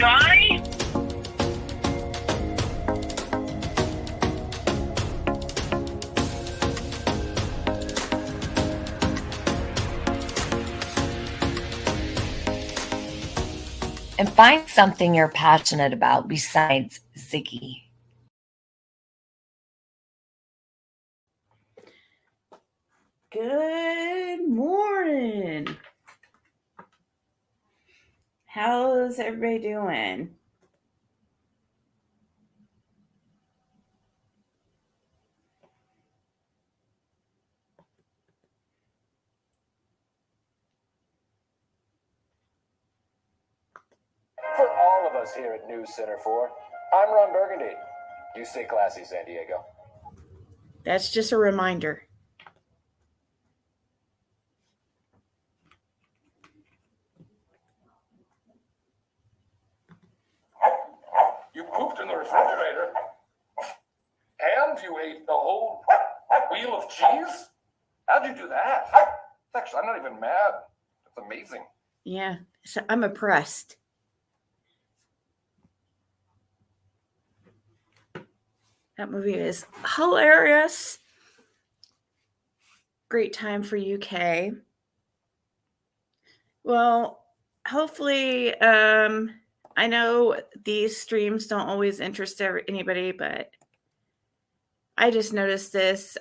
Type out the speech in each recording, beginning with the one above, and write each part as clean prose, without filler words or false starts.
guy? And find something you're passionate about besides Ziggy. Good morning. How's everybody doing? For all of us here at News Center 4, I'm Ron Burgundy. You stay classy, San Diego. That's just a reminder. You pooped in the refrigerator? And you ate the whole wheel of cheese? How'd you do that? Actually, I'm not even mad. That's amazing. Yeah, so I'm impressed. That movie is hilarious. Great time for UK. Well, hopefully, I know these streams don't always interest anybody, but I just noticed this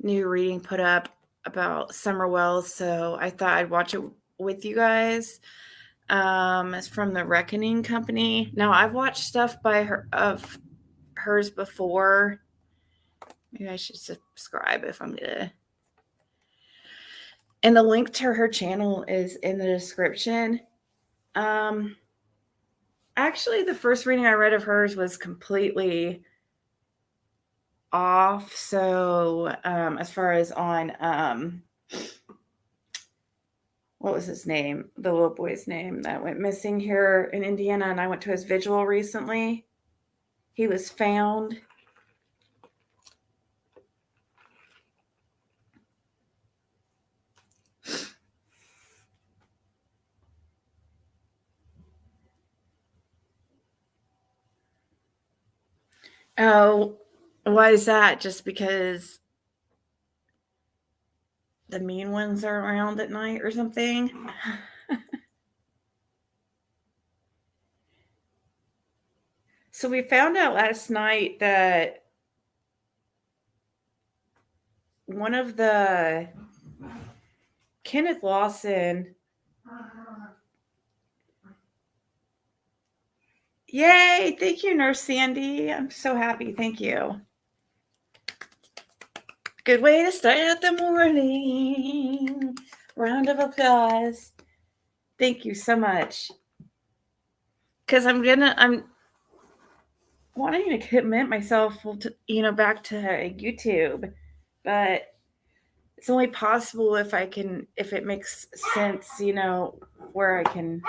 new reading put up about Summer Wells, so I thought I'd watch it with you guys. It's from the Reckoning Company. Now, I've watched stuff by her of hers before. Maybe I should subscribe if I'm gonna. And the link to her channel is in the description. Actually, the first reading I read of hers was completely off. So, as far as on, what was his name? The little boy's name that went missing here in Indiana, and I went to his vigil recently. He was found. Oh, why is that? Just because the mean ones are around at night or something? So we found out last night that one of the Kenneth Lawson. Yay! Thank you, Nurse Sandy. I'm so happy. Thank you. Good way to start out the morning. Round of applause. Thank you so much. Because I'm wanting to commit myself to, back to YouTube, but it's only possible if it makes sense, where I can.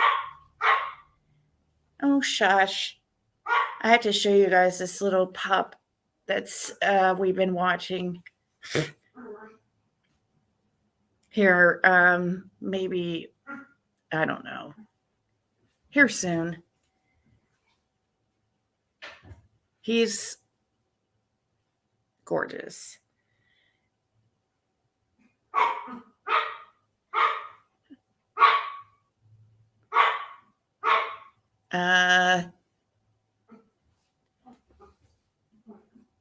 Oh, shush. I have to show you guys this little pup that's we've been watching here. Maybe, I don't know. Here soon. He's gorgeous.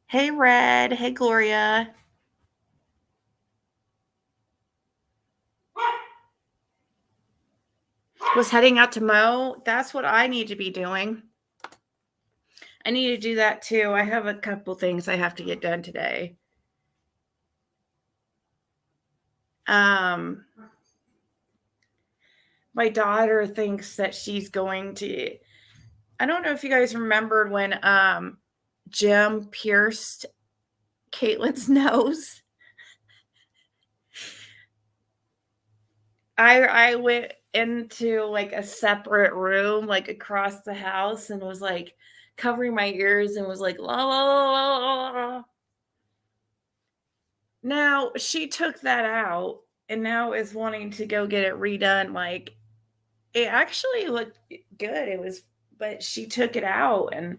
Hey, Red. Hey, Gloria. Was heading out to mow. That's what I need to be doing. I need to do that too. I have a couple things I have to get done today. My daughter thinks that she's going to. I don't know if you guys remembered when Jim pierced Caitlin's nose. I went into like a separate room, like across the house, and was like covering my ears and was like, la la la la la. Now she took that out and now is wanting to go get it redone like it actually looked good. It was, but she took it out and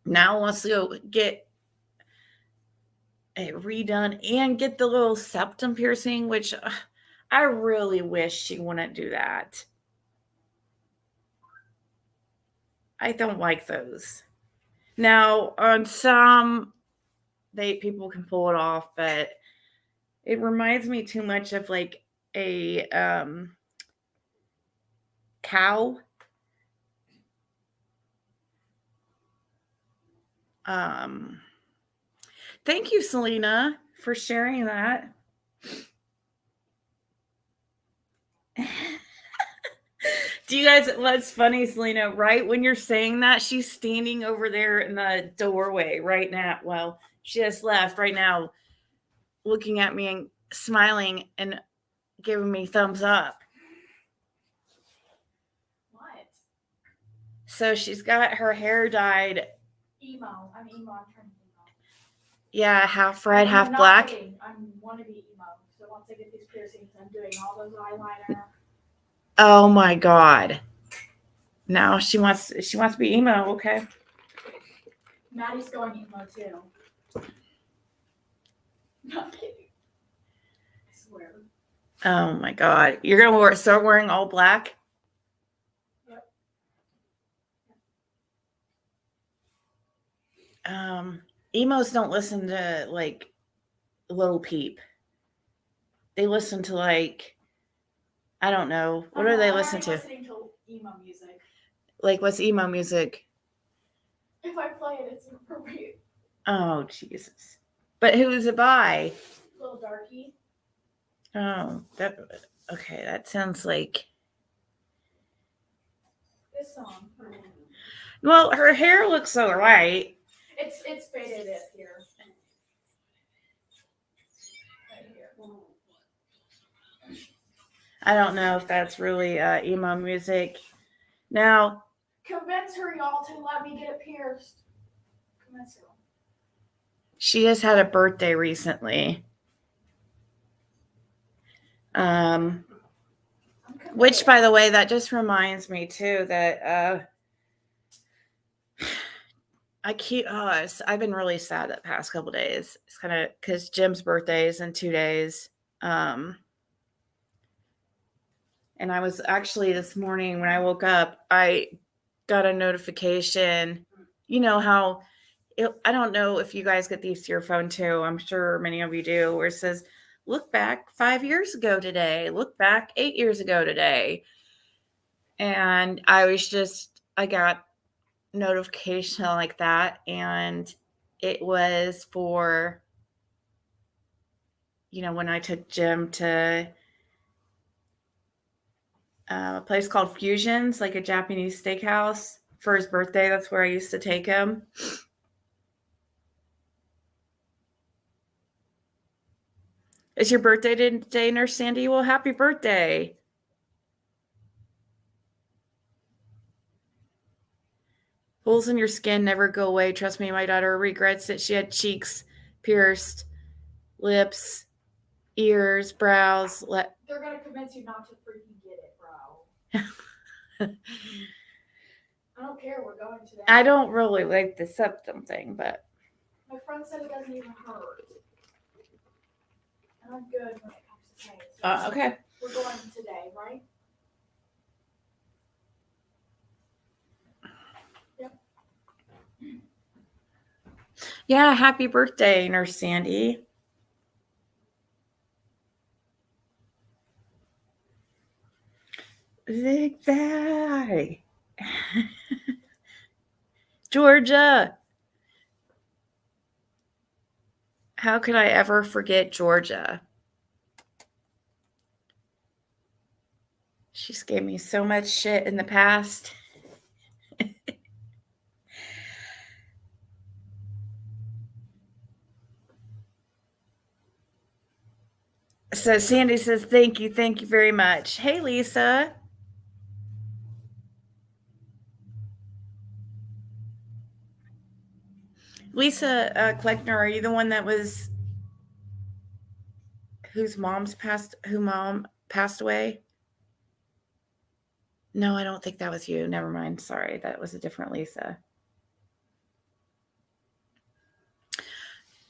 now wants to go get it redone and get the little septum piercing, which I really wish she wouldn't do that. I don't like those. Now, on some, people can pull it off, but it reminds me too much of like a cow. Thank you, Selena, for sharing that. Do you guys, what's funny, Selena, right when you're saying that, she's standing over there in the doorway right now. Well, she just left right now, looking at me and smiling and giving me thumbs up. What? So she's got her hair dyed. Emo. I'm emo. I'm trying to emo. Yeah, half red, I'm half not black. kidding. I want to be emo. So once I get these piercings, I'm doing all those eyeliner. Oh my god. Now she wants to be emo, okay. Maddie's going emo too. Not kidding. I swear. Oh my god. You're gonna start wearing all black? Yep. Emos don't listen to like Lil Peep. They listen to like, I don't know. What do they listen to? Listening to emo music. Like, what's emo music? If I play it, it's inappropriate. Oh, Jesus. But who is it by? Little Darky. Oh, okay. That sounds like. This song. Well, her hair looks all right. It's faded up here. Right here. I don't know if that's really emo music. Now, Convince her, y'all, to let me get it pierced. Convince her. she just had a birthday recently. Which, by the way, that just reminds me too that I've been really sad that past couple days. It's kind of because Jim's birthday is in 2 days. And I was actually this morning when I woke up, I got a notification. You know how I don't know if you guys get these to your phone too. I'm sure many of you do, where it says, look back 5 years ago today, look back 8 years ago today. And I got notification like that. And it was for, when I took Jim to a place called Fusions, like a Japanese steakhouse for his birthday. That's where I used to take him. It's your birthday today, Nurse Sandy? Well, happy birthday. Holes in your skin never go away. Trust me, my daughter regrets that she had cheeks pierced, lips, ears, brows. They're going to convince you not to freaking get it, bro. I don't care. We're going today. I don't really like the septum thing, but. My friend said it doesn't even hurt. And I'm good when it comes to pain. So Okay. We're going today, right? Yep. Yeah, happy birthday, Nurse Sandy. Zigzag. Georgia. How could I ever forget Georgia? She's gave me so much shit in the past. So Sandy says, thank you very much. Hey, Lisa. Lisa Kleckner, are you the one that was whose mom passed away? No, I don't think that was you. Never mind. Sorry. That was a different Lisa.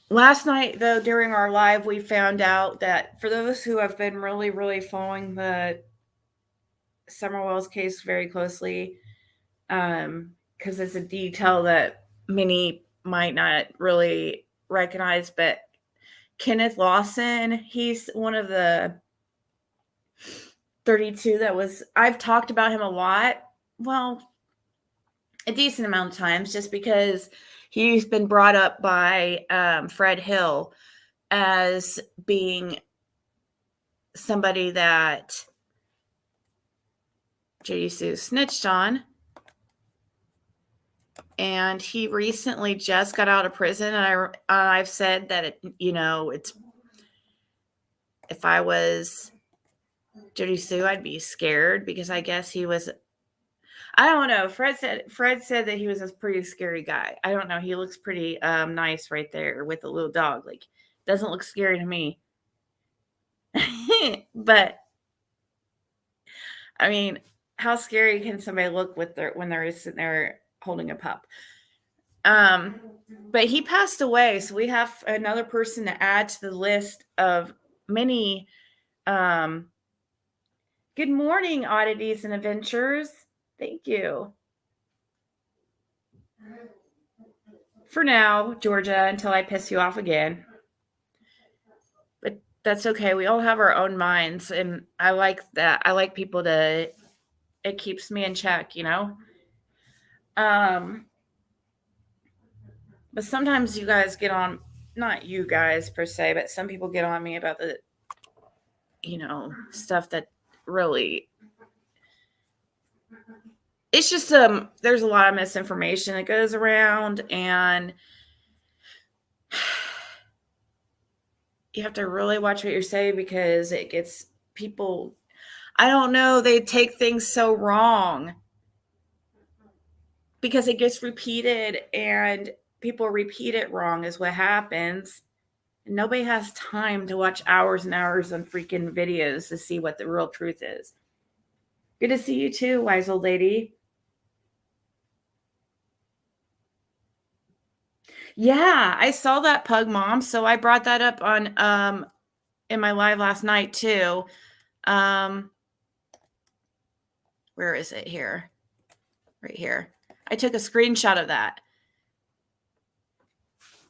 Last night, though, during our live, we found out that for those who have been really, really following the Summer Wells case very closely, because it's a detail that many might not really recognize, but Kenneth Lawson, he's one of the 32 that was, I've talked about him a lot. Well, a decent amount of times, just because he's been brought up by Fred Hill as being somebody that Judy Sue snitched on. And he recently just got out of prison. And I've said that, it's, if I was Judy Sue, I'd be scared, because I guess he was, I don't know. Fred said that he was a pretty scary guy. I don't know. He looks pretty nice right there with the little dog. Like, doesn't look scary to me. But I mean, how scary can somebody look when they're sitting there holding a pup? But he passed away, so we have another person to add to the list of many. Good morning, Oddities and Adventures. Thank you. For now, Georgia, until I piss you off again. But that's okay. We all have our own minds, and I like that. I like people it keeps me in check, But sometimes you guys get on, not you guys per se, but some people get on me about the, stuff that really, it's just, there's a lot of misinformation that goes around, and you have to really watch what you say, because it gets people, I don't know, they take things so wrong because it gets repeated, and people repeat it wrong is what happens. And nobody has time to watch hours and hours on freaking videos to see what the real truth is. Good to see you too, wise old lady. Yeah, I saw that, Pug Mom. So I brought that up on in my live last night too. Where is it here? Right here. I took a screenshot of that,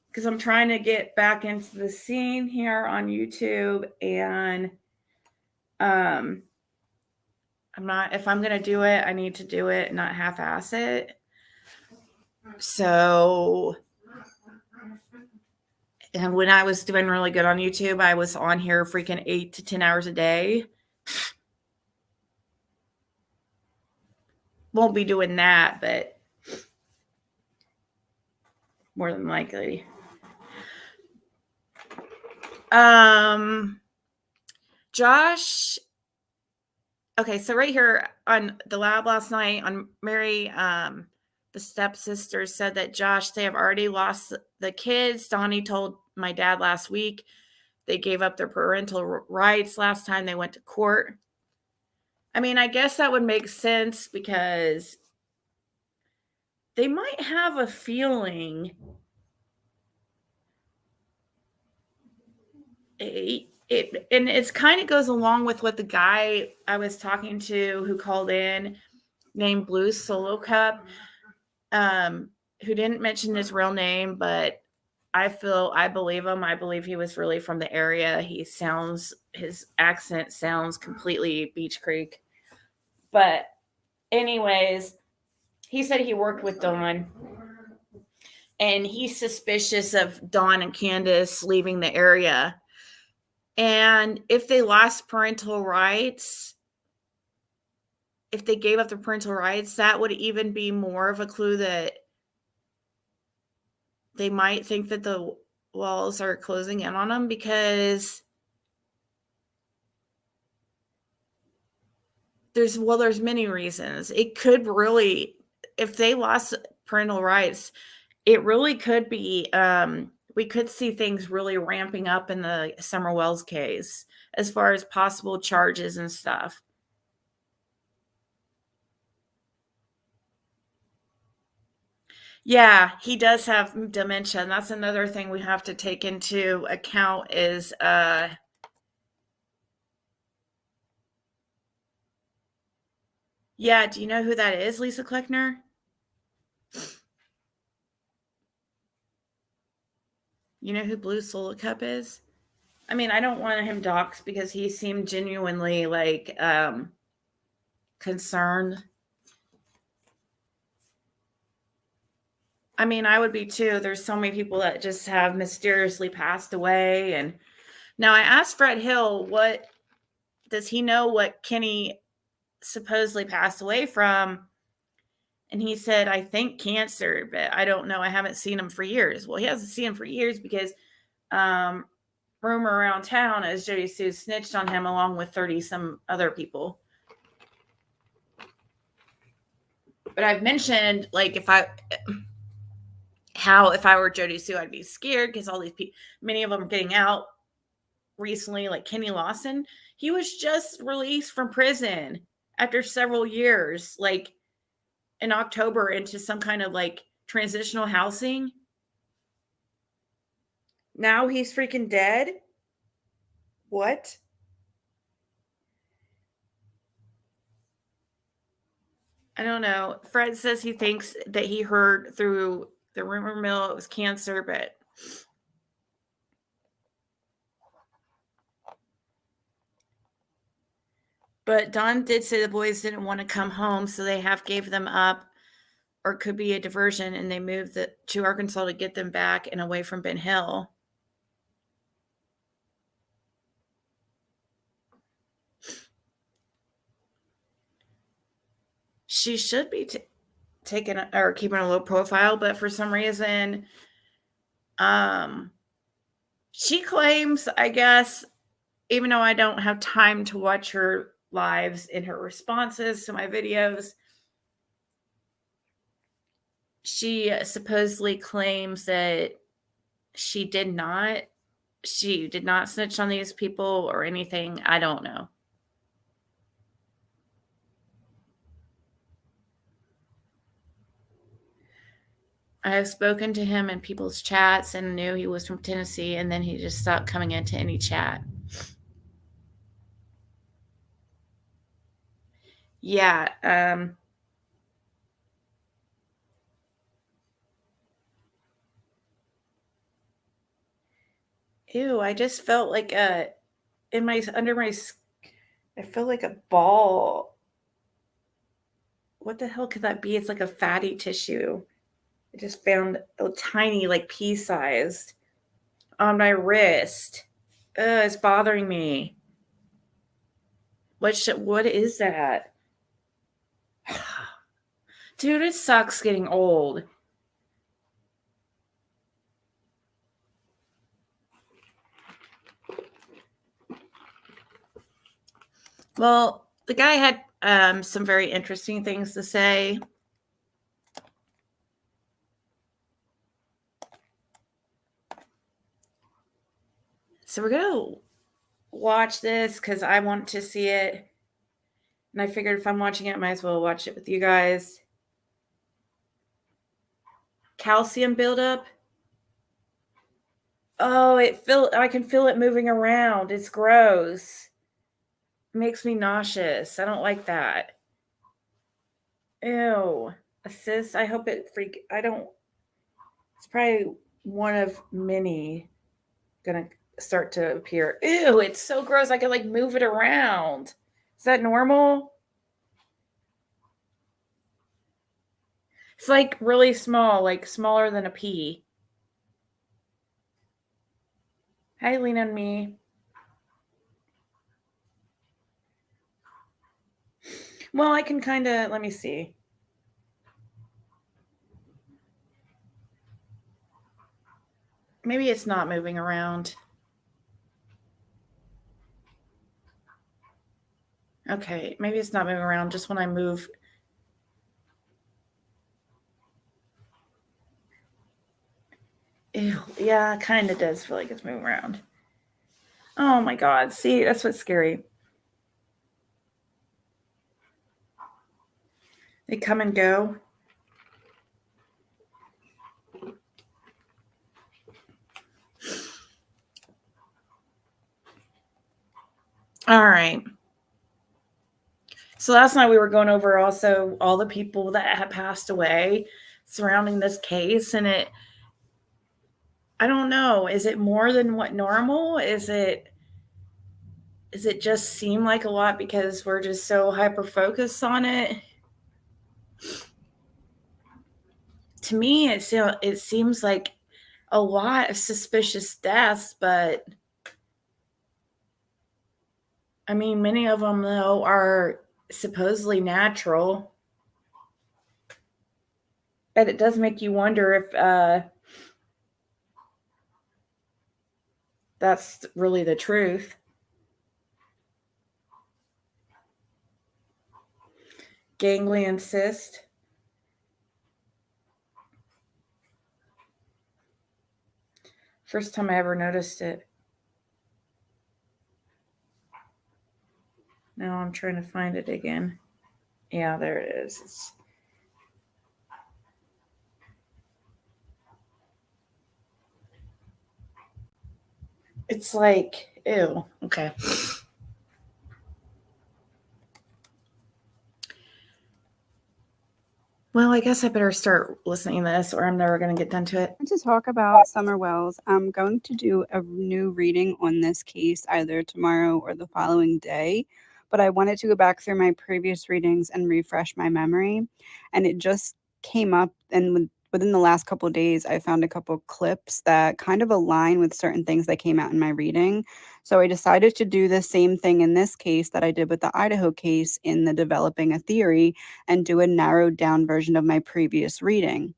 because I'm trying to get back into the scene here on YouTube, and I'm not, if I'm going to do it, I need to do it, not half-ass it. So, and when I was doing really good on YouTube, I was on here freaking 8 to 10 hours a day. Won't be doing that, but more than likely. Josh. Okay, so right here on the lab last night on Mary, the stepsister said that Josh, they have already lost the kids. Donnie told my dad last week they gave up their parental rights last time they went to court. I mean, I guess that would make sense, because they might have a feeling and it's kind of goes along with what the guy I was talking to who called in named Blue Solo Cup, who didn't mention his real name, but I believe him. I believe he was really from the area. His accent sounds completely Beach Creek. But anyways, he said he worked with Dawn, and he's suspicious of Dawn and Candace leaving the area. And if they lost parental rights, if they gave up their parental rights, that would even be more of a clue that they might think that the walls are closing in on them, because there's many reasons. It could really, if they lost parental rights, it really could be, we could see things really ramping up in the Summer Wells case as far as possible charges and stuff. Yeah, he does have dementia, and that's another thing we have to take into account is yeah, do you know who that is, Lisa Kleckner? You know who Blue Solo Cup is? I mean, I don't want him doxxed because he seemed genuinely like concerned. I mean, I would be too. There's so many people that just have mysteriously passed away. And now I asked Fred Hill, what does he know what Kenny supposedly passed away from? And he said, I think cancer, but I don't know. I haven't seen him for years. Well, he hasn't seen him for years because rumor around town is Jody Sue snitched on him along with 30 some other people. But I've mentioned, like, if I were Jody Sue, I'd be scared because all these people, many of them are getting out recently, like Kenny Lawson. He was just released from prison after several years, like in October, into some kind of like transitional housing. Now he's freaking dead. What? I don't know. Fred says he thinks that he heard through the rumor mill it was cancer, but Don did say the boys didn't want to come home, so they have gave them up, or it could be a diversion, and they moved to Arkansas to get them back and away from Ben Hill. She should be taking or keeping a low profile, but for some reason, she claims, I guess, even though I don't have time to watch her lives and her responses to my videos, she supposedly claims that she did not snitch on these people or anything. I don't know. I have spoken to him in people's chats and knew he was from Tennessee, and then he just stopped coming into any chat. Yeah. Ew, I just felt like I feel like a ball. What the hell could that be? It's like a fatty tissue. I just found a tiny, like pea-sized on my wrist. It's bothering me. What is that? Dude, it sucks getting old. Well, the guy had some very interesting things to say. So we're going to watch this because I want to see it. And I figured if I'm watching it, I might as well watch it with you guys. Calcium buildup. Oh, I can feel it moving around. It's gross. It makes me nauseous. I don't like that. Ew. Assist. I hope it it's probably one of many gonna start to appear. Ew, it's so gross. I can like move it around. Is that normal? It's like really small, like smaller than a pea. Hi, lean on me. Well, I can kind of, let me see. Maybe it's not moving around. Okay, maybe it's not moving around just when I move. Ew, yeah, it kind of does feel like it's moving around. Oh my God, see, that's what's scary. They come and go. All right. So last night we were going over also all the people that had passed away surrounding this case, and I don't know, is it more than what normal? Is it just seem like a lot because we're just so hyper focused on it? To me, it seems like a lot of suspicious deaths, but I mean, many of them though are supposedly natural. But it does make you wonder if that's really the truth. Ganglion cyst. First time I ever noticed it. Now I'm trying to find it again. Yeah, there it is. It's like, ew. Okay. Well, I guess I better start listening to this or I'm never going to get done to it. To talk about Summer Wells, I'm going to do a new reading on this case either tomorrow or the following day, but I wanted to go back through my previous readings and refresh my memory, and it just came up, and within the last couple of days, I found a couple clips that kind of align with certain things that came out in my reading. So I decided to do the same thing in this case that I did with the Idaho case in the Developing a Theory and do a narrowed down version of my previous reading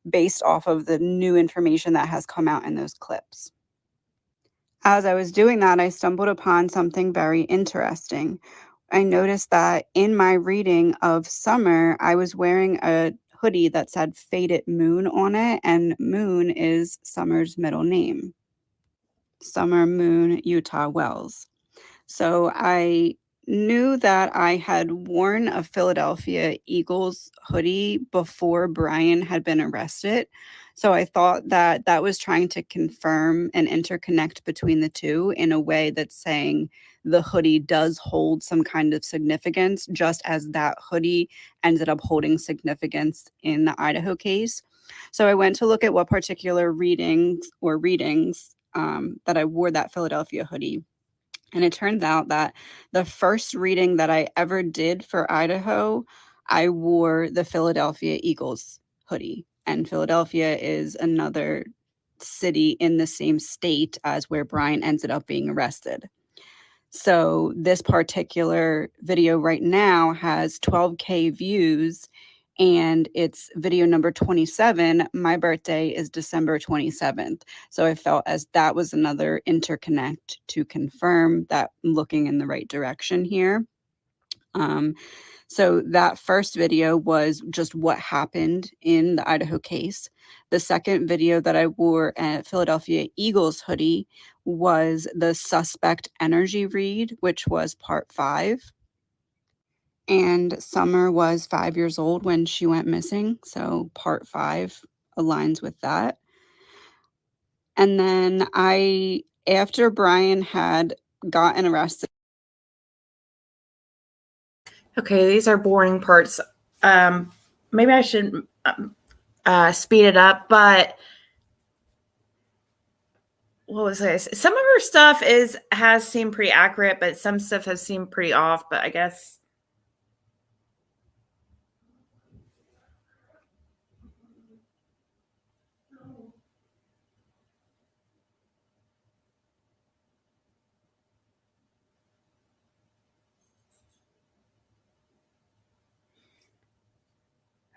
based off of the new information that has come out in those clips. As I was doing that, I stumbled upon something very interesting. I noticed that in my reading of Summer, I was wearing a hoodie that said Faded Moon on it, and Moon is Summer's middle name. Summer Moon Utah Wells. So I knew that I had worn a Philadelphia Eagles hoodie before Brian had been arrested. So I thought that that was trying to confirm and interconnect between the two in a way that's saying the hoodie does hold some kind of significance, just as that hoodie ended up holding significance in the Idaho case. So I went to look at what particular readings that I wore that Philadelphia hoodie. And it turns out that the first reading that I ever did for Idaho, I wore the Philadelphia Eagles hoodie. And Philadelphia is another city in the same state as where Brian ended up being arrested. So this particular video right now has 12K views, and it's video number 27. My birthday is December 27th. So I felt as that was another interconnect to confirm that I'm looking in the right direction here. So that first video was just what happened in the Idaho case. The second video that I wore a Philadelphia Eagles hoodie was the suspect energy read, which was part 5. And Summer was 5 years old when she went missing. So part 5 aligns with that. And then after Brian had gotten arrested. Okay, these are boring parts. Maybe I should speed it up, but what was this? Some of her stuff has seemed pretty accurate, but some stuff has seemed pretty off, but I guess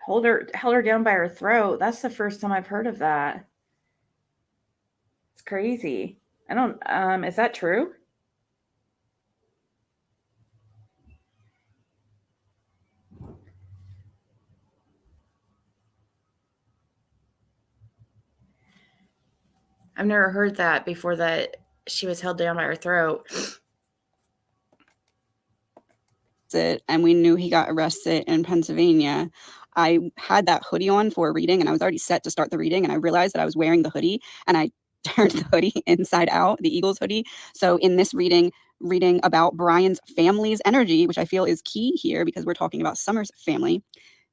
held her down by her throat. That's the first time I've heard of that. It's crazy. I don't is that true? I've never heard that before, that she was held down by her throat. And we knew he got arrested in Pennsylvania. I had that hoodie on for a reading, and I was already set to start the reading, and I realized that I was wearing the hoodie, and I turned the hoodie inside out, the Eagles hoodie. So in this reading, reading about Brian's family's energy, which I feel is key here because we're talking about Summer's family.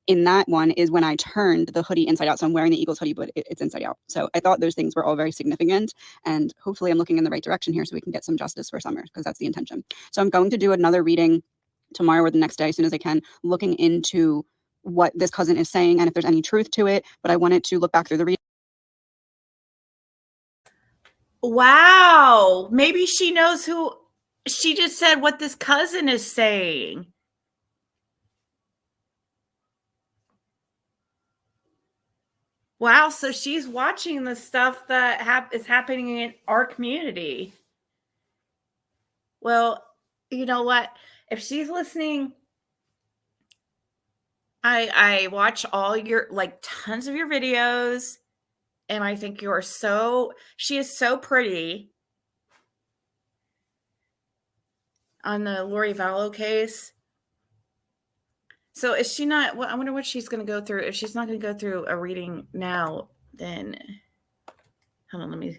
In that one is when I turned the hoodie inside out. So I'm wearing the Eagles hoodie, but it's inside out. So I thought those things were all very significant. And hopefully I'm looking in the right direction here so we can get some justice for Summer, because that's the intention. So I'm going to do another reading tomorrow or the next day as soon as I can, looking into what this cousin is saying and if there's any truth to it. But I wanted to look back through the reading. Wow. Maybe she knows who she just said what this cousin is saying. Wow, so she's watching the stuff that is happening in our community. Well, you know what? If she's listening, I watch all your, like, tons of your videos, and I think she is so pretty on the Lori Vallow case. So is she not, well, I wonder what she's going to go through. If she's not going to go through a reading now, then hold on, let me.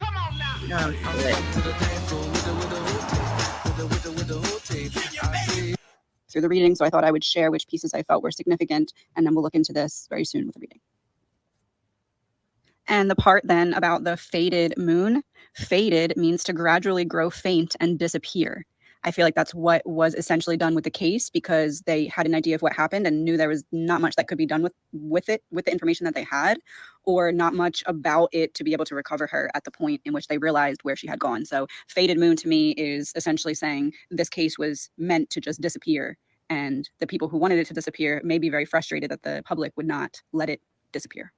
Come on now. No, through the reading. So I thought I would share which pieces I felt were significant, and then we'll look into this very soon with the reading. And the part then about the faded moon. Faded means to gradually grow faint and disappear. I feel like that's what was essentially done with the case, because they had an idea of what happened and knew there was not much that could be done with the information that they had, or not much about it to be able to recover her at the point in which they realized where she had gone. So faded moon to me is essentially saying this case was meant to just disappear, and the people who wanted it to disappear may be very frustrated that the public would not let it disappear.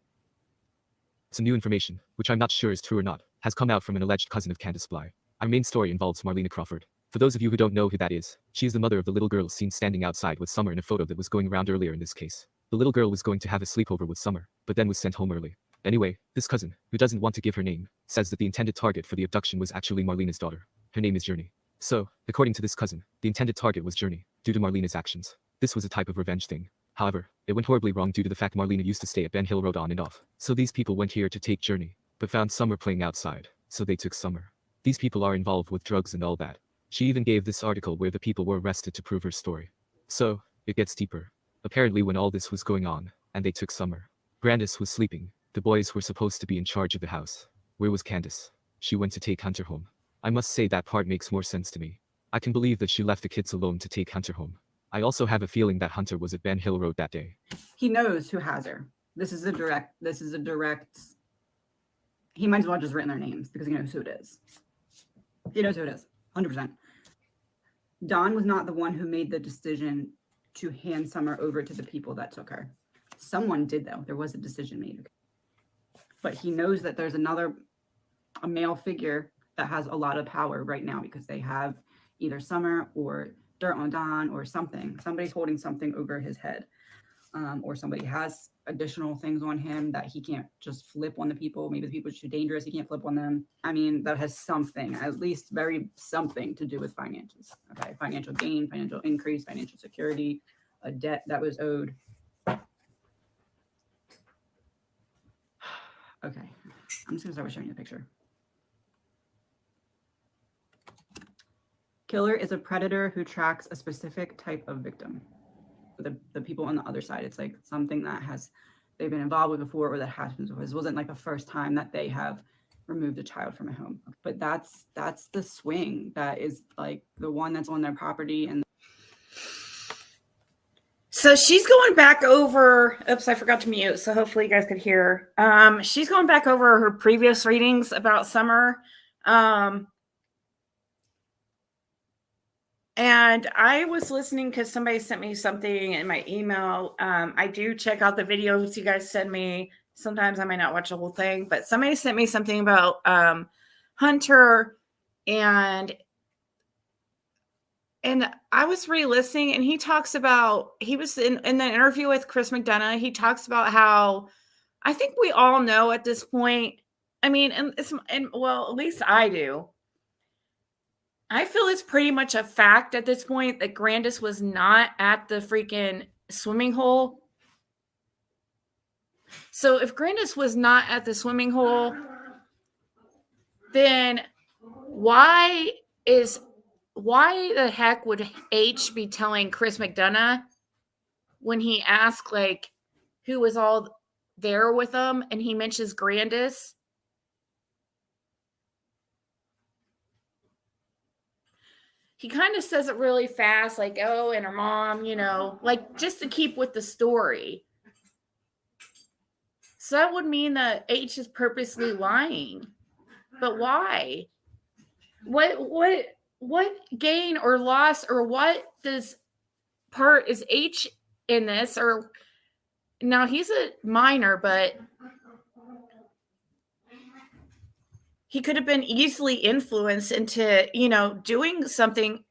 Some new information, which I'm not sure is true or not, has come out from an alleged cousin of Candace Bly. Our main story involves Marlena Crawford. For those of you who don't know who that is, she is the mother of the little girl seen standing outside with Summer in a photo that was going around earlier in this case. The little girl was going to have a sleepover with Summer, but then was sent home early. Anyway, this cousin, who doesn't want to give her name, says that the intended target for the abduction was actually Marlena's daughter. Her name is Journey. So, according to this cousin, the intended target was Journey, due to Marlena's actions. This was a type of revenge thing. However, it went horribly wrong due to the fact Marlena used to stay at Ben Hill Road on and off. So these people went here to take Journey, but found Summer playing outside, so they took Summer. These people are involved with drugs and all that. She even gave this article where the people were arrested to prove her story. So, it gets deeper. Apparently when all this was going on, and they took Summer, Brandis was sleeping. The boys were supposed to be in charge of the house. Where was Candace? She went to take Hunter home. I must say that part makes more sense to me. I can believe that she left the kids alone to take Hunter home. I also have a feeling that Hunter was at Ben Hill Road that day. He knows who has her. This is a direct, he might as well have just written their names because he knows who it is. He knows who it is, 100%. Don was not the one who made the decision to hand Summer over to the people that took her. Someone did, though. There was a decision made. But he knows that there's a male figure that has a lot of power right now because they have either Summer or dirt on Don or something. Somebody's holding something over his head, or somebody has additional things on him that he can't just flip on the people. Maybe the people are too dangerous. He can't flip on them. I mean, that has something, at least very something to do with finances. Okay. Financial gain, financial increase, financial security, a debt that was owed. Okay. I'm just going to start with showing you a picture. Killer is a predator who tracks a specific type of victim. For the people on the other side, it's like something that they've been involved with before, or that happens. This wasn't like the first time that they have removed a child from a home. But that's the swing. That is like the one that's on their property. And So she's going back over, oops, I forgot to mute, so hopefully you guys could hear. She's going back over her previous readings about Summer. And I was listening because somebody sent me something in my email. I do check out the videos you guys send me. Sometimes I might not watch the whole thing, but somebody sent me something about Hunter, and I was re-listening, and he talks about, he was in the interview with Chris McDonough. He talks about how, I think we all know at this point, I mean, well, at least I do. I feel it's pretty much a fact at this point that Grandis was not at the freaking swimming hole So if Grandis was not at the swimming hole, then why the heck would H be telling Chris McDonough when he asked like who was all there with him and he mentions Grandis? He kind of says it really fast, like, oh, and her mom, like just to keep with the story. So that would mean that H is purposely lying. But why? What gain or loss or what does part is H in this? Or now he's a minor, but he could have been easily influenced into, doing something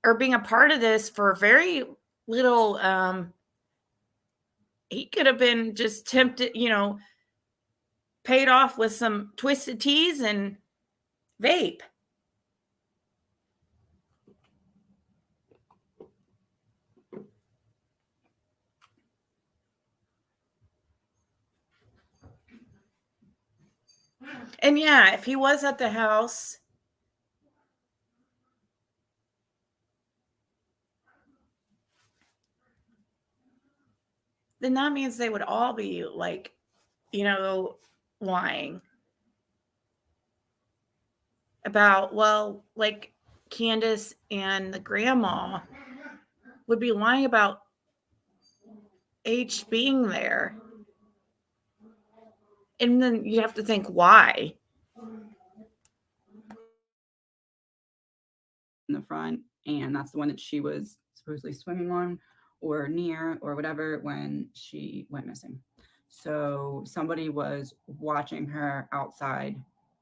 or being a part of this for very little. He could have been just tempted, paid off with some twisted teas and vape. And yeah, if he was at the house, then that means they would all be like, lying about, well, like Candace and the grandma would be lying about H being there. And then you have to think why. In the front, and that's the one that she was supposedly swimming on or near or whatever when she went missing. So somebody was watching her outside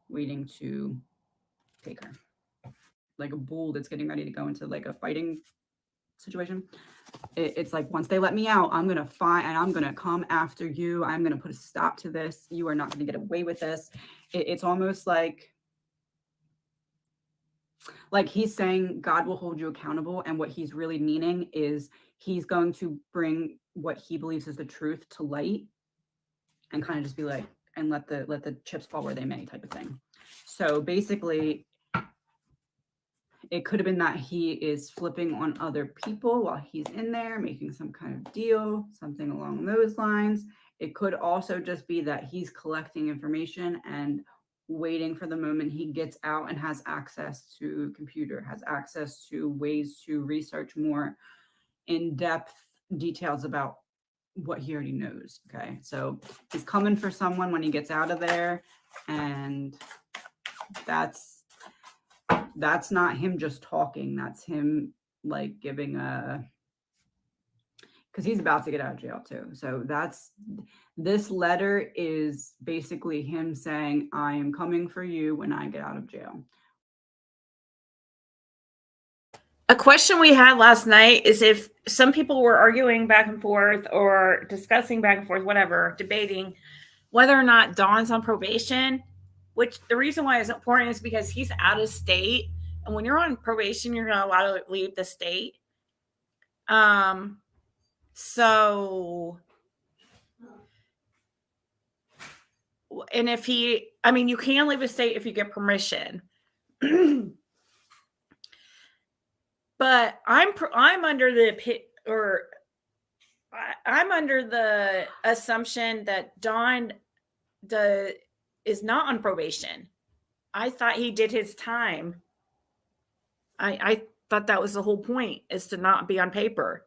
waiting to take her, like a bull that's getting ready to go into like a fighting situation. It's like, once they let me out, I'm gonna find and I'm gonna come after you. I'm gonna put a stop to this. You are not gonna get away with this. It's almost like he's saying God will hold you accountable, and what he's really meaning is he's going to bring what he believes is the truth to light and kind of just be like, and let the chips fall where they may, type of thing. So basically it could have been that he is flipping on other people while he's in there, making some kind of deal, something along those lines. It could also just be that he's collecting information and waiting for the moment he gets out and has access to a computer, has access to ways to research more in-depth details about what he already knows. Okay, so he's coming for someone when he gets out of there, and that's not him just talking. That's him like giving a, because he's about to get out of jail too. So this letter is basically him saying, I am coming for you when I get out of jail. A question we had last night is if some people were arguing back and forth or discussing back and forth, whatever, debating whether or not Dawn's on probation, which the reason why it's important is because he's out of state. And when you're on probation, you're not allowed to leave the state. So, and if you can leave the state if you get permission. But I'm under the assumption that Dawn is not on probation. I thought he did his time. I thought that was the whole point, is to not be on paper.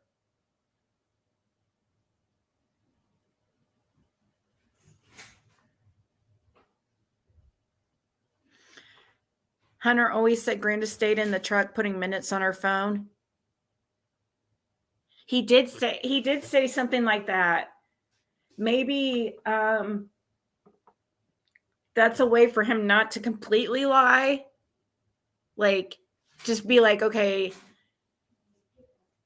Hunter always said Grandis stayed in the truck putting minutes on her phone. He did say something like that. Maybe that's a way for him not to completely lie. Like, just be like, okay,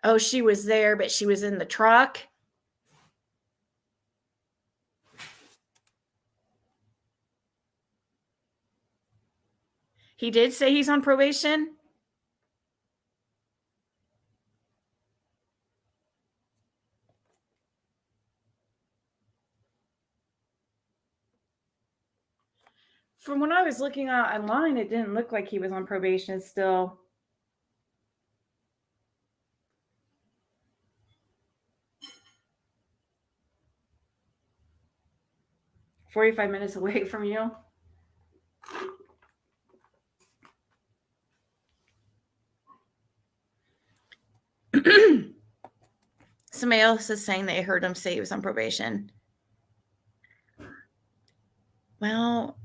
oh, she was there, but she was in the truck. He did say he's on probation. From when I was looking online, it didn't look like he was on probation still. "45 minutes away from you." Somebody else is saying they heard him say he was on probation. Well,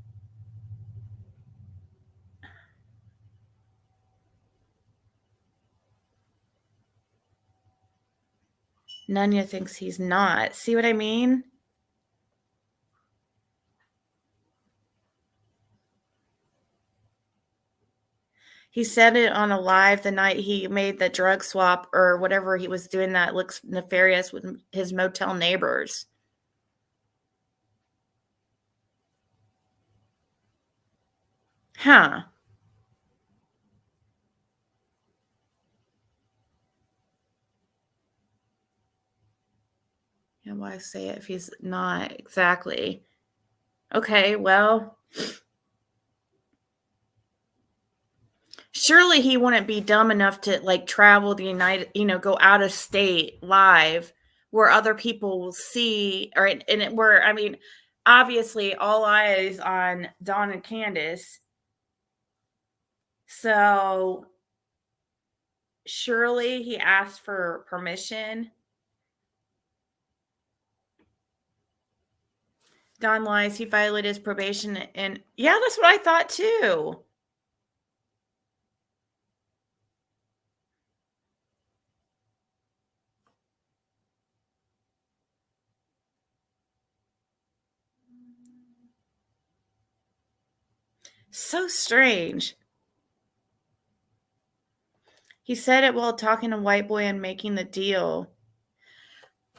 Nunya thinks he's not. See what I mean? He said it on a live the night he made the drug swap or whatever he was doing that looks nefarious with his motel neighbors. Huh. Yeah, why say it if he's not exactly? Okay, well, surely he wouldn't be dumb enough to like travel the go out of state live where other people will see, or where, I mean, obviously all eyes on Dawn and Candace. So surely he asked for permission. Don lies. He violated his probation. And yeah, that's what I thought too. So strange. He said it while talking to White Boy and making the deal.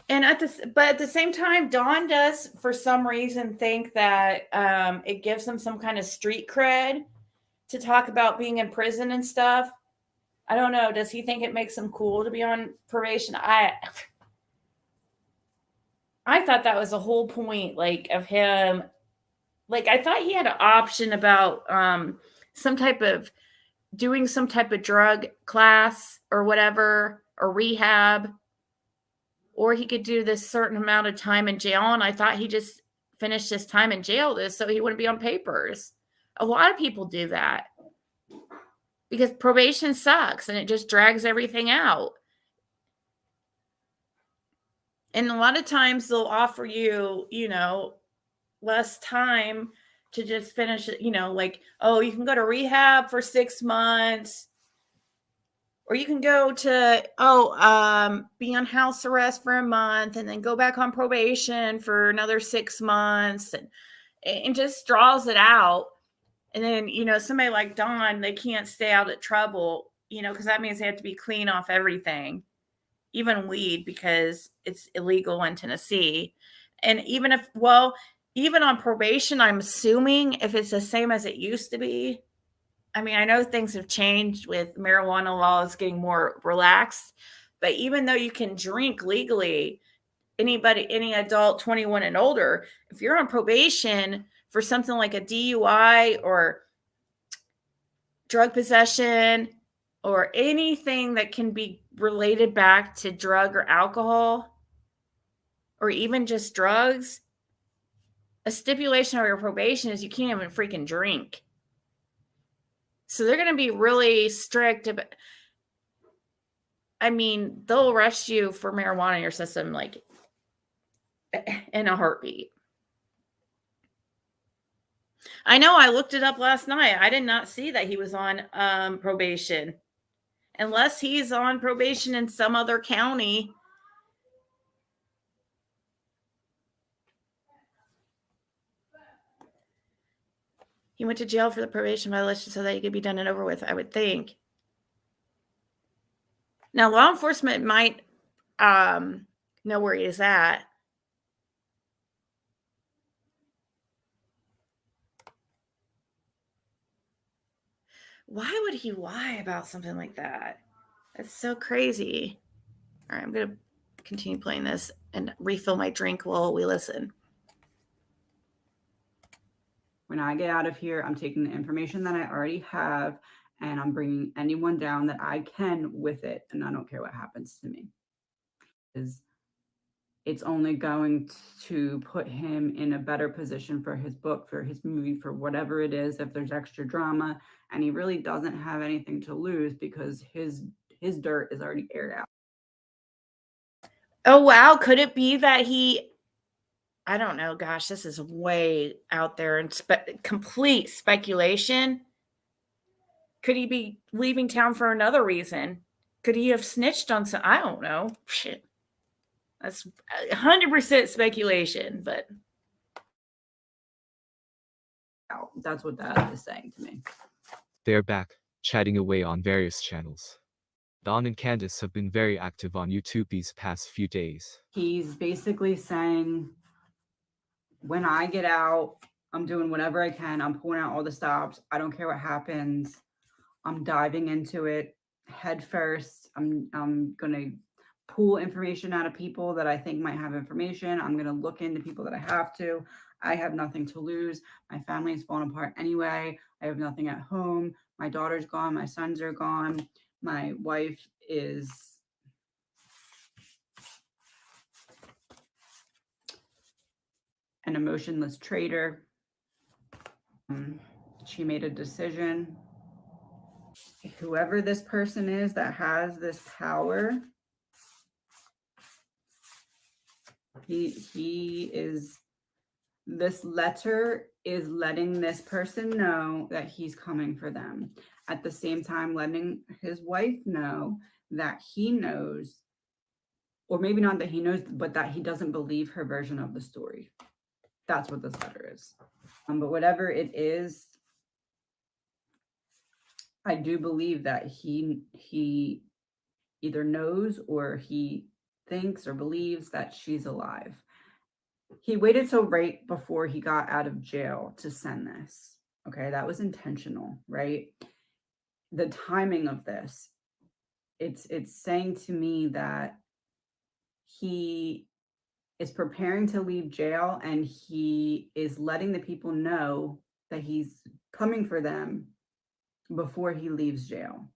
And at the same time, Dawn does for some reason think that it gives him some kind of street cred to talk about being in prison and stuff. I don't know. Does he think it makes him cool to be on probation? I thought that was the whole point, like, of him. Like, I thought he had an option about doing some type of drug class or whatever, or rehab, or he could do this certain amount of time in jail. And I thought he just finished his time in jail so he wouldn't be on papers. A lot of people do that because probation sucks and it just drags everything out. And a lot of times they'll offer you, less time to just finish it, like, oh, you can go to rehab for 6 months, or you can go to, be on house arrest for a month and then go back on probation for another 6 months, and just draws it out. And then, somebody like Dawn, they can't stay out of trouble, because that means they have to be clean off everything, even weed, because it's illegal in Tennessee. And even on probation, I'm assuming if it's the same as it used to be. I mean, I know things have changed with marijuana laws getting more relaxed, but even though you can drink legally, any adult 21 and older, if you're on probation for something like a DUI or drug possession or anything that can be related back to drug or alcohol, or even just drugs, a stipulation of your probation is you can't even freaking drink. So they're going to be really strict about, I mean, they'll arrest you for marijuana in your system, like, in a heartbeat. I know, I looked it up last night. I did not see that he was on probation. Unless he's on probation in some other county. He went to jail for the probation violation so that he could be done and over with, I would think. Now, law enforcement might know where he is at. Why would he lie about something like that? That's so crazy. All right, I'm going to continue playing this and refill my drink while we listen. When I get out of here, I'm taking the information that I already have and I'm bringing anyone down that I can with it. And I don't care what happens to me. Because it's only going to put him in a better position for his book, for his movie, for whatever it is, if there's extra drama. And he really doesn't have anything to lose because his dirt is already aired out. Oh, wow. Could it be that I don't know. Gosh, this is way out there and complete speculation. Could he be leaving town for another reason? Could he have snitched on some? I don't know. Shit. That's 100% speculation, but. That's what that is saying to me. They are back, chatting away on various channels. Don and Candace have been very active on YouTube these past few days. He's basically saying, when I get out, I'm doing whatever I can. I'm pulling out all the stops. I don't care what happens. I'm diving into it head first. I'm going to pull information out of people that I think might have information. I'm going to look into people that I have to. I have nothing to lose. My family is falling apart anyway. I have nothing at home. My daughter's gone. My sons are gone. My wife is an emotionless traitor. She made a decision. Whoever this person is that has this power, he is, this letter is letting this person know that he's coming for them. At the same time, letting his wife know that he knows, or maybe not that he knows, but that he doesn't believe her version of the story. That's what this letter is. But whatever it is, I do believe that he either knows or he thinks or believes that she's alive. He waited till right before he got out of jail to send this. Okay, that was intentional, right? The timing of this, it's saying to me that he is preparing to leave jail and he is letting the people know that he's coming for them before he leaves jail.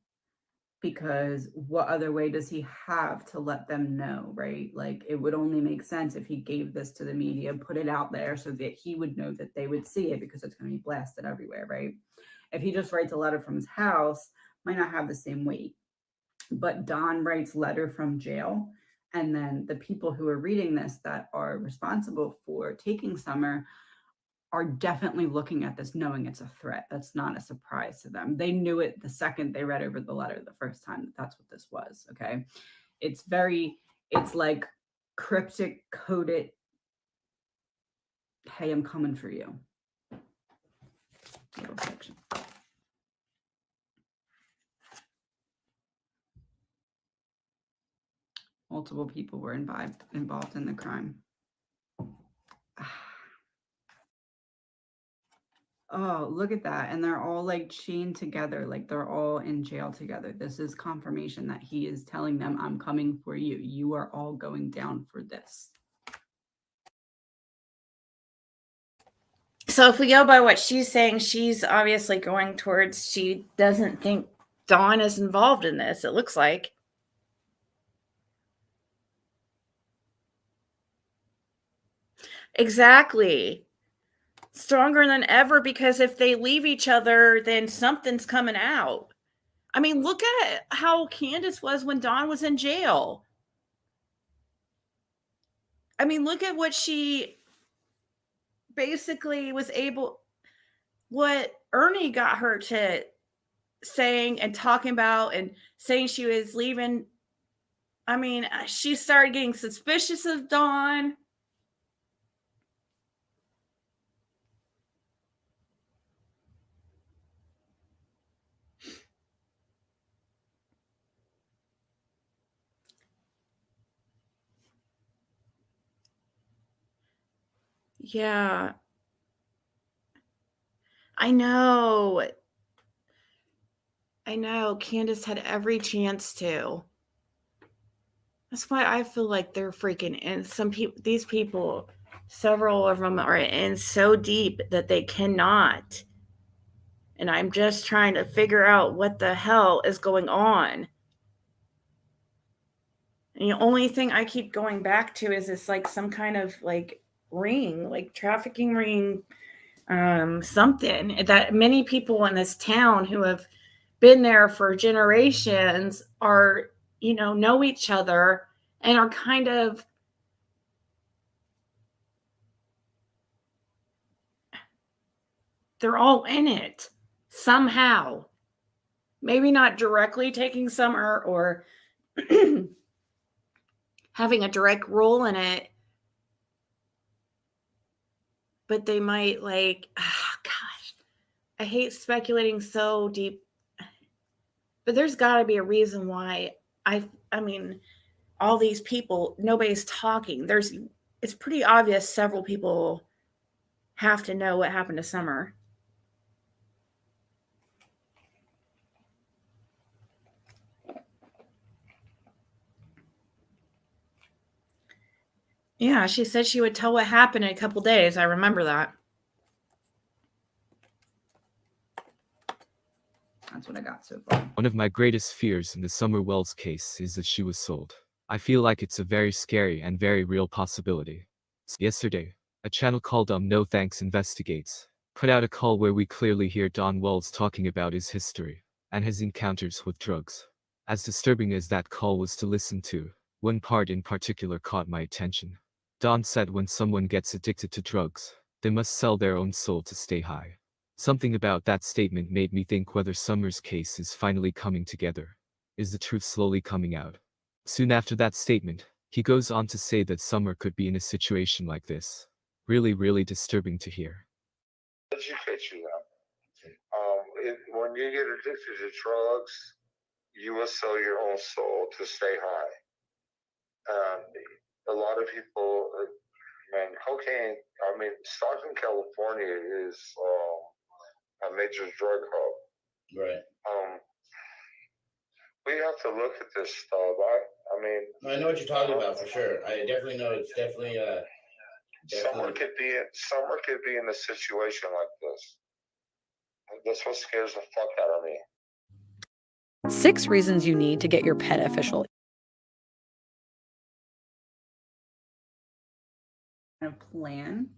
Because what other way does he have to let them know, right? Like, it would only make sense if he gave this to the media, put it out there so that he would know that they would see it, because it's going to be blasted everywhere, right? If he just writes a letter from his house, might not have the same weight. But Don writes letter from jail, and then the people who are reading this that are responsible for taking Summer are definitely looking at this knowing it's a threat. That's not a surprise to them. They knew it the second they read over the letter the first time that that's what this was, okay? It's like cryptic coded, hey, I'm coming for you. Little section. Multiple people were involved in the crime. Oh, look at that. And they're all like chained together, like they're all in jail together. This is confirmation that he is telling them, I'm coming for you. You are all going down for this. So if we go by what she's saying, she's obviously going towards, she doesn't think Don is involved in this, it looks like. Exactly. Stronger than ever, because if they leave each other, then something's coming out. I mean, look at how Candace was when Don was in jail. I mean, look at what she basically was able, what Ernie got her to saying and talking about and saying she was leaving. I mean, she started getting suspicious of Don. Yeah. I know. Candace had every chance to. That's why I feel like they're freaking, and these people, several of them are in so deep that they cannot. And I'm just trying to figure out what the hell is going on. And the only thing I keep going back to is this like some kind of like ring, like trafficking ring, something that many people in this town who have been there for generations are, know each other and are kind of they're all in it somehow. Maybe not directly taking Summer or having a direct role in it, but they might like, gosh, I hate speculating so deep, but there's got to be a reason why I mean, all these people, nobody's talking. It's pretty obvious several people have to know what happened to Summer. Yeah, she said she would tell what happened in a couple days. I remember that. That's what I got so far. One of my greatest fears in the Summer Wells case is that she was sold. I feel like it's a very scary and very real possibility. Yesterday, a channel called No Thanks Investigates put out a call where we clearly hear Don Wells talking about his history and his encounters with drugs. As disturbing as that call was to listen to, one part in particular caught my attention. Don said when someone gets addicted to drugs, they must sell their own soul to stay high. Something about that statement made me think whether Summer's case is finally coming together. Is the truth slowly coming out? Soon after that statement, he goes on to say that Summer could be in a situation like this. Really, really disturbing to hear. Educate you now. When you get addicted to drugs, you will sell your own soul to stay high. A lot of people, man, cocaine, Stockton, California is a major drug hub. Right. We have to look at this stuff. I know what you're talking about for sure. I definitely know it's definitely Summer could be in a situation like this. That's what scares the fuck out of me. 6 reasons you need to get your pet official. A plan.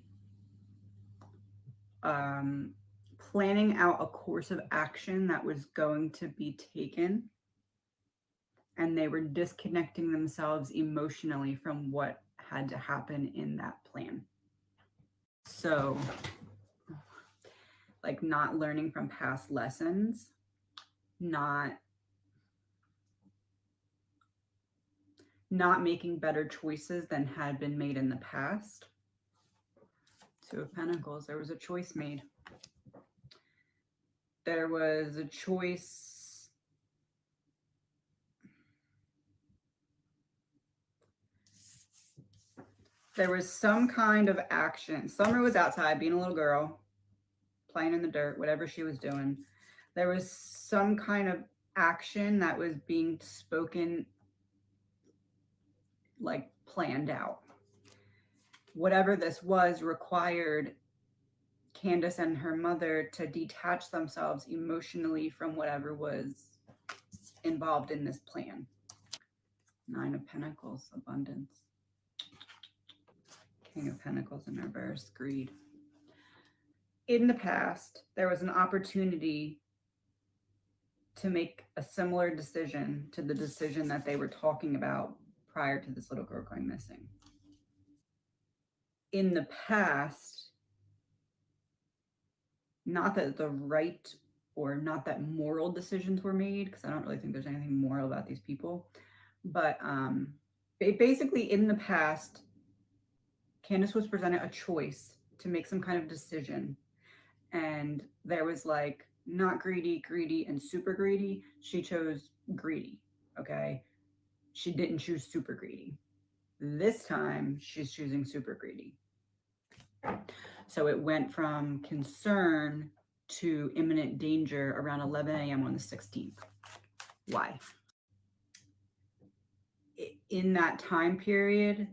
Planning out a course of action that was going to be taken, and they were disconnecting themselves emotionally from what had to happen in that plan. So, like not learning from past lessons, not making better choices than had been made in the past. 2 of Pentacles, there was a choice made. There was a choice. There was some kind of action. Summer was outside being a little girl, playing in the dirt, whatever she was doing. There was some kind of action that was being spoken, like planned out. Whatever this was required Candace and her mother to detach themselves emotionally from whatever was involved in this plan. 9 of Pentacles, abundance. King of Pentacles in reverse, greed. In the past, there was an opportunity to make a similar decision to the decision that they were talking about prior to this little girl going missing. In the past, not that the right or not that moral decisions were made, because I don't really think there's anything moral about these people, but basically in the past, Candace was presented a choice to make some kind of decision, and there was like not greedy, greedy, and super greedy. She chose greedy, okay? She didn't choose super greedy. This time, she's choosing super greedy. So it went from concern to imminent danger around 11 a.m. on the 16th. Why? In that time period,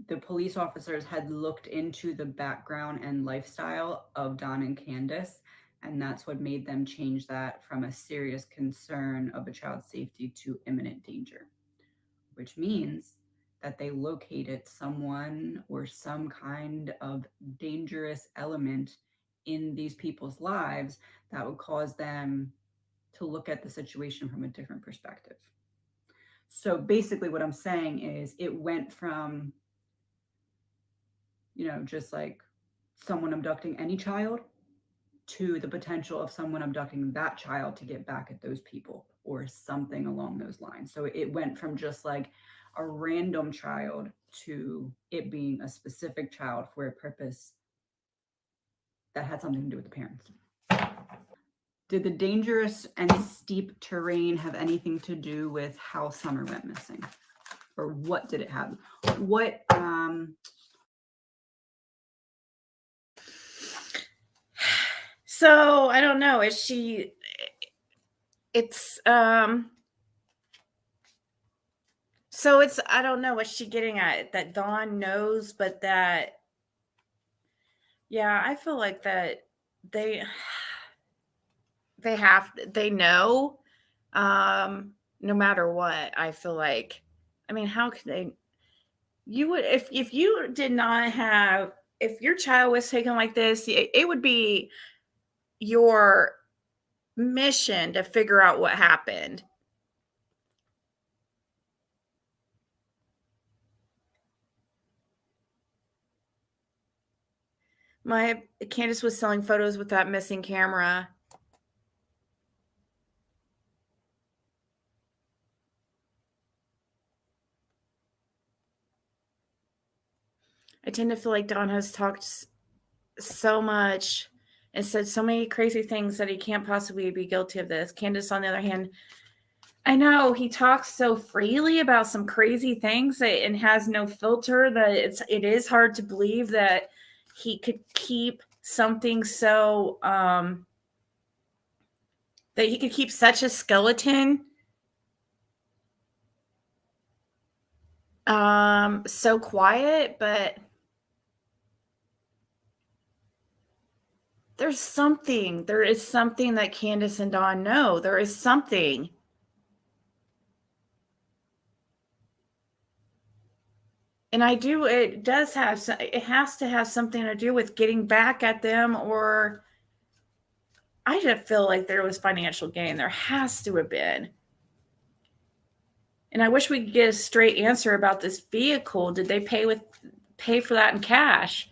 the police officers had looked into the background and lifestyle of Don and Candace, and that's what made them change that from a serious concern of a child's safety to imminent danger, which means that they located someone or some kind of dangerous element in these people's lives that would cause them to look at the situation from a different perspective. So basically what I'm saying is it went from, just like someone abducting any child to the potential of someone abducting that child to get back at those people or something along those lines. So it went from just like a random child to it being a specific child for a purpose that had something to do with the parents. Did the dangerous and steep terrain have anything to do with how Summer went missing? Or what did it have? So I don't know. I don't know, what's she getting at? That Dawn knows, but that, yeah, I feel like that they know, no matter what. I feel like, I mean, how could they, you would, if you did not have, if your child was taken like this, it would be your mission to figure out what happened. Candace was selling photos with that missing camera. I tend to feel like Don has talked so much and said so many crazy things that he can't possibly be guilty of this. Candace, on the other hand, I know he talks so freely about some crazy things and has no filter that it is hard to believe that he could keep something so that he could keep such a skeleton so quiet. But there is something that Candace and Dawn know. There is something. And it has to have something to do with getting back at them, or I just feel like there was financial gain. There has to have been. And I wish we could get a straight answer about this vehicle. Did they pay for that in cash?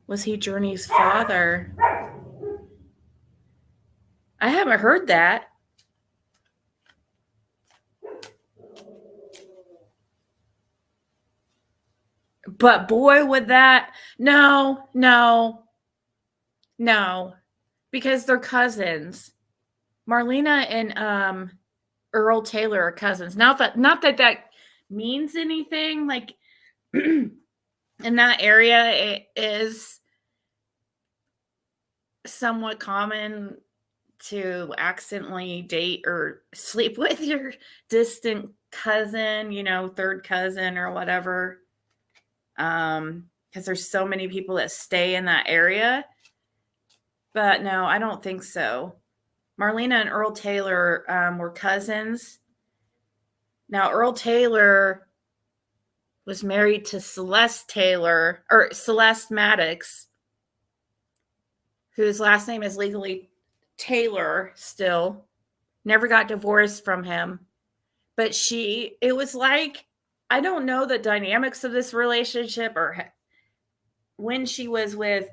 Was he Journey's father? I haven't heard that. But boy, would that... No. Because they're cousins. Marlena and Earl Taylor are cousins. Not that means anything. Like, in that area, it is somewhat common to accidentally date or sleep with your distant cousin, third cousin or whatever. Because there's so many people that stay in that area. But no, I don't think so. Marlena and Earl Taylor were cousins. Now, Earl Taylor was married to Celeste Maddox, whose last name is legally Taylor still. Never got divorced from him. But it was like, I don't know the dynamics of this relationship or when she was with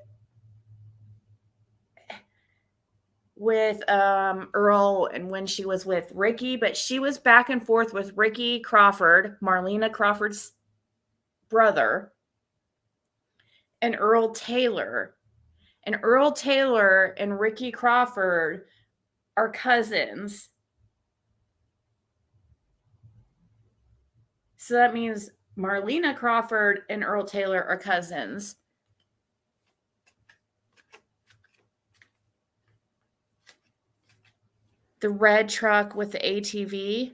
Earl and when she was with Ricky, but she was back and forth with Ricky Crawford, Marlena Crawford's brother, and Earl Taylor. And Earl Taylor and Ricky Crawford are cousins. So that means Marlena Crawford and Earl Taylor are cousins. The red truck with the ATV.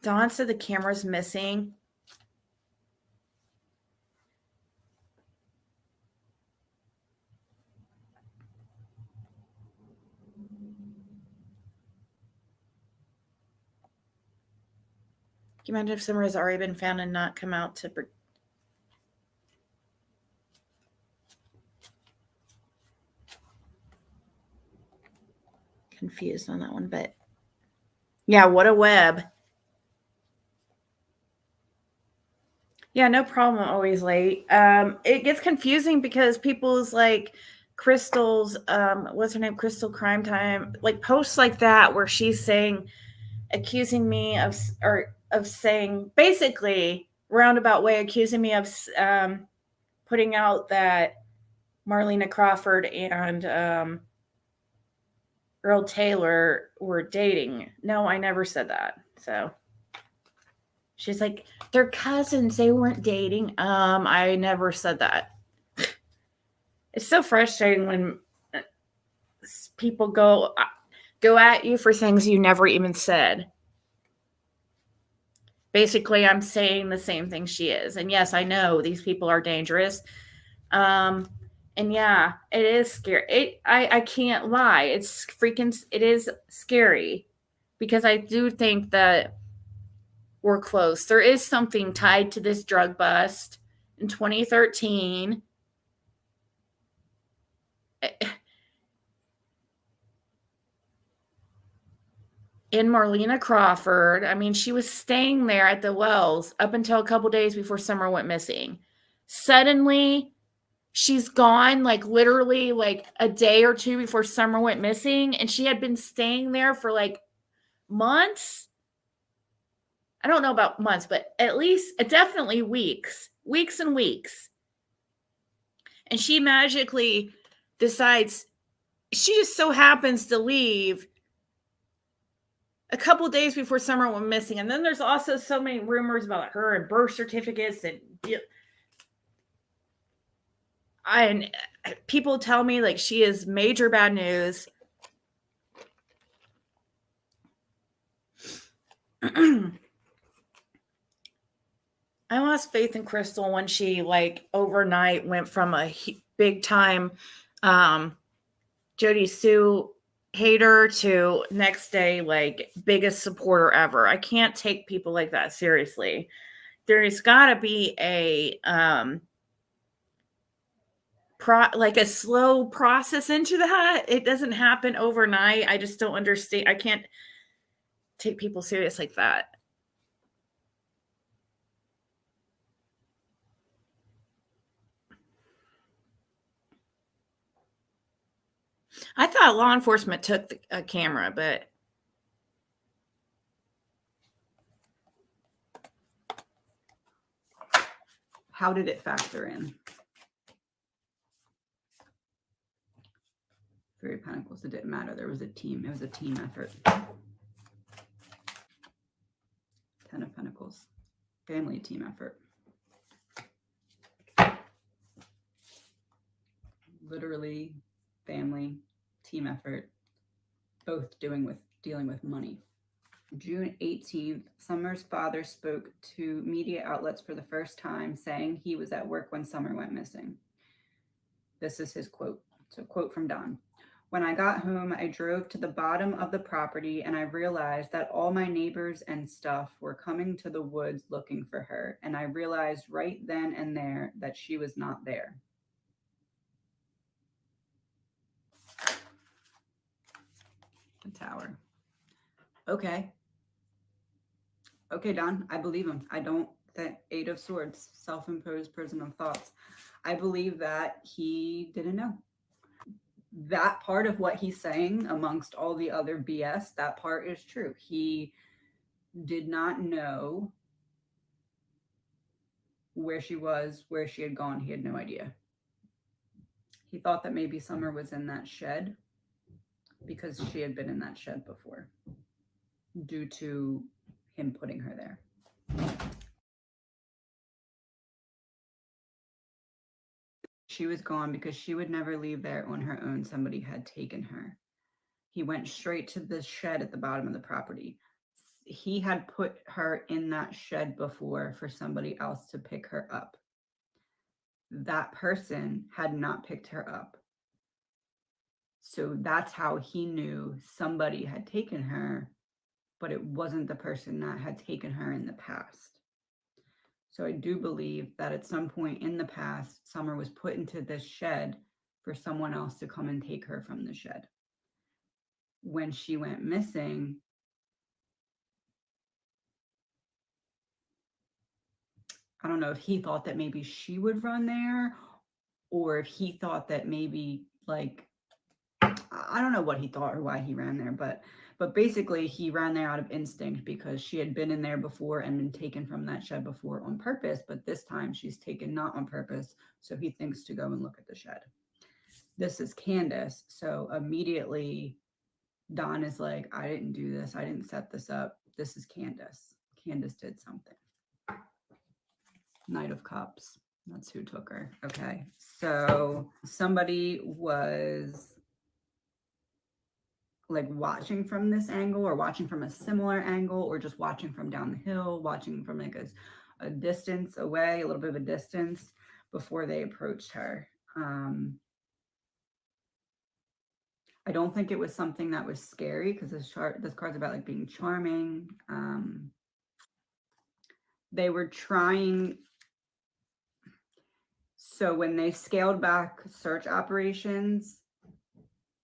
Dawn said the camera's missing. Can you imagine if Summer has already been found and not come out to... Confused on that one, but yeah, what a web. Yeah, no problem. Always late. It gets confusing because people's like Crystal's, what's her name? Crystal Crime Time, like posts like that where she's saying, accusing me of, or of saying, basically roundabout way, accusing me of putting out that Marlena Crawford and Earl Taylor were dating. No, I never said that. So she's like, they're cousins. They weren't dating. I never said that. It's so frustrating when people go at you for things you never even said. Basically, I'm saying the same thing she is. And yes, I know these people are dangerous. And yeah, it is scary. I can't lie. It is scary because I do think that we're close. There is something tied to this drug bust in 2013. In Marlena Crawford. I mean, she was staying there at the Wells up until a couple days before Summer went missing. Suddenly, she's gone, like literally like a day or two before Summer went missing, and she had been staying there for like months. I don't know about months, but at least definitely weeks and weeks. And she magically decides, she just so happens to leave a couple days before Summer went missing. And then there's also so many rumors about her and birth certificates and people tell me like she is major bad news. I lost faith in Crystal when she like overnight went from a big time Jody Sue hater to next day like biggest supporter ever. I can't take people like that seriously. There's got to be a like a slow process into that. It doesn't happen overnight. I just don't understand. I can't take people serious like that. I thought law enforcement took a camera, but how did it factor in? Three of Pentacles, it didn't matter. There was a team. It was a team effort. 10 of Pentacles, family team effort. Literally family team effort, both dealing with money. June 18th, Summer's father spoke to media outlets for the first time, saying he was at work when Summer went missing. This is his quote. It's a quote from Don. When I got home, I drove to the bottom of the property and I realized that all my neighbors and stuff were coming to the woods looking for her. And I realized right then and there that she was not there. The Tower. Okay. Okay, Don, I believe him. I don't think Eight of Swords, self-imposed prison of thoughts. I believe that he didn't know. That part of what he's saying amongst all the other BS, that part is true. He did not know where she was, where she had gone. He had no idea. He thought that maybe Summer was in that shed because she had been in that shed before due to him putting her there. She was gone because she would never leave there on her own. Somebody had taken her. He went straight to the shed at the bottom of the property. He had put her in that shed before for somebody else to pick her up. That person had not picked her up. So that's how he knew somebody had taken her, but it wasn't the person that had taken her in the past. So I do believe that at some point in the past, Summer was put into this shed for someone else to come and take her from the shed. When she went missing, I don't know if he thought that maybe she would run there, or if he thought that maybe, like, I don't know what he thought or why he ran there, but basically he ran there out of instinct because she had been in there before and been taken from that shed before on purpose, but this time she's taken not on purpose, so he thinks to go and look at the shed. This is Candace, so immediately Don is like, I didn't do this, I didn't set this up, this is Candace. Candace did something. Knight of Cups, that's who took her. Okay, so somebody was like watching from this angle, or watching from a similar angle, or just watching from down the hill, watching from like a distance away, a little bit of a distance before they approached her. I don't think it was something that was scary, because this card's about like being charming. They were trying. So when they scaled back search operations,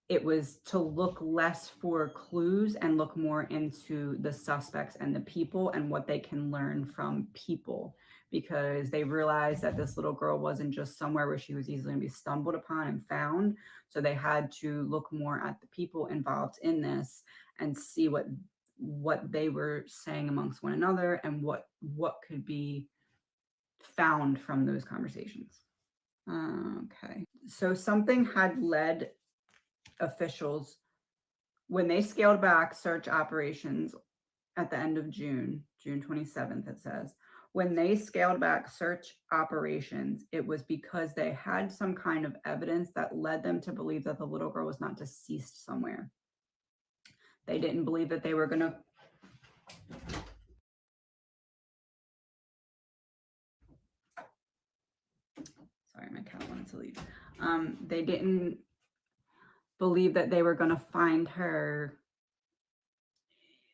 it was to look less for clues and look more into the suspects and the people and what they can learn from people, because they realized that this little girl wasn't just somewhere where she was easily going to be stumbled upon and found. So they had to look more at the people involved in this and see what they were saying amongst one another and what could be found from those conversations. Okay, so something had led officials, when they scaled back search operations at the end of June 27th, it says, when they scaled back search operations, it was because they had some kind of evidence that led them to believe that the little girl was not deceased somewhere. They didn't believe that they were going to sorry, my cat wanted to leave. They didn't believe that they were going to find her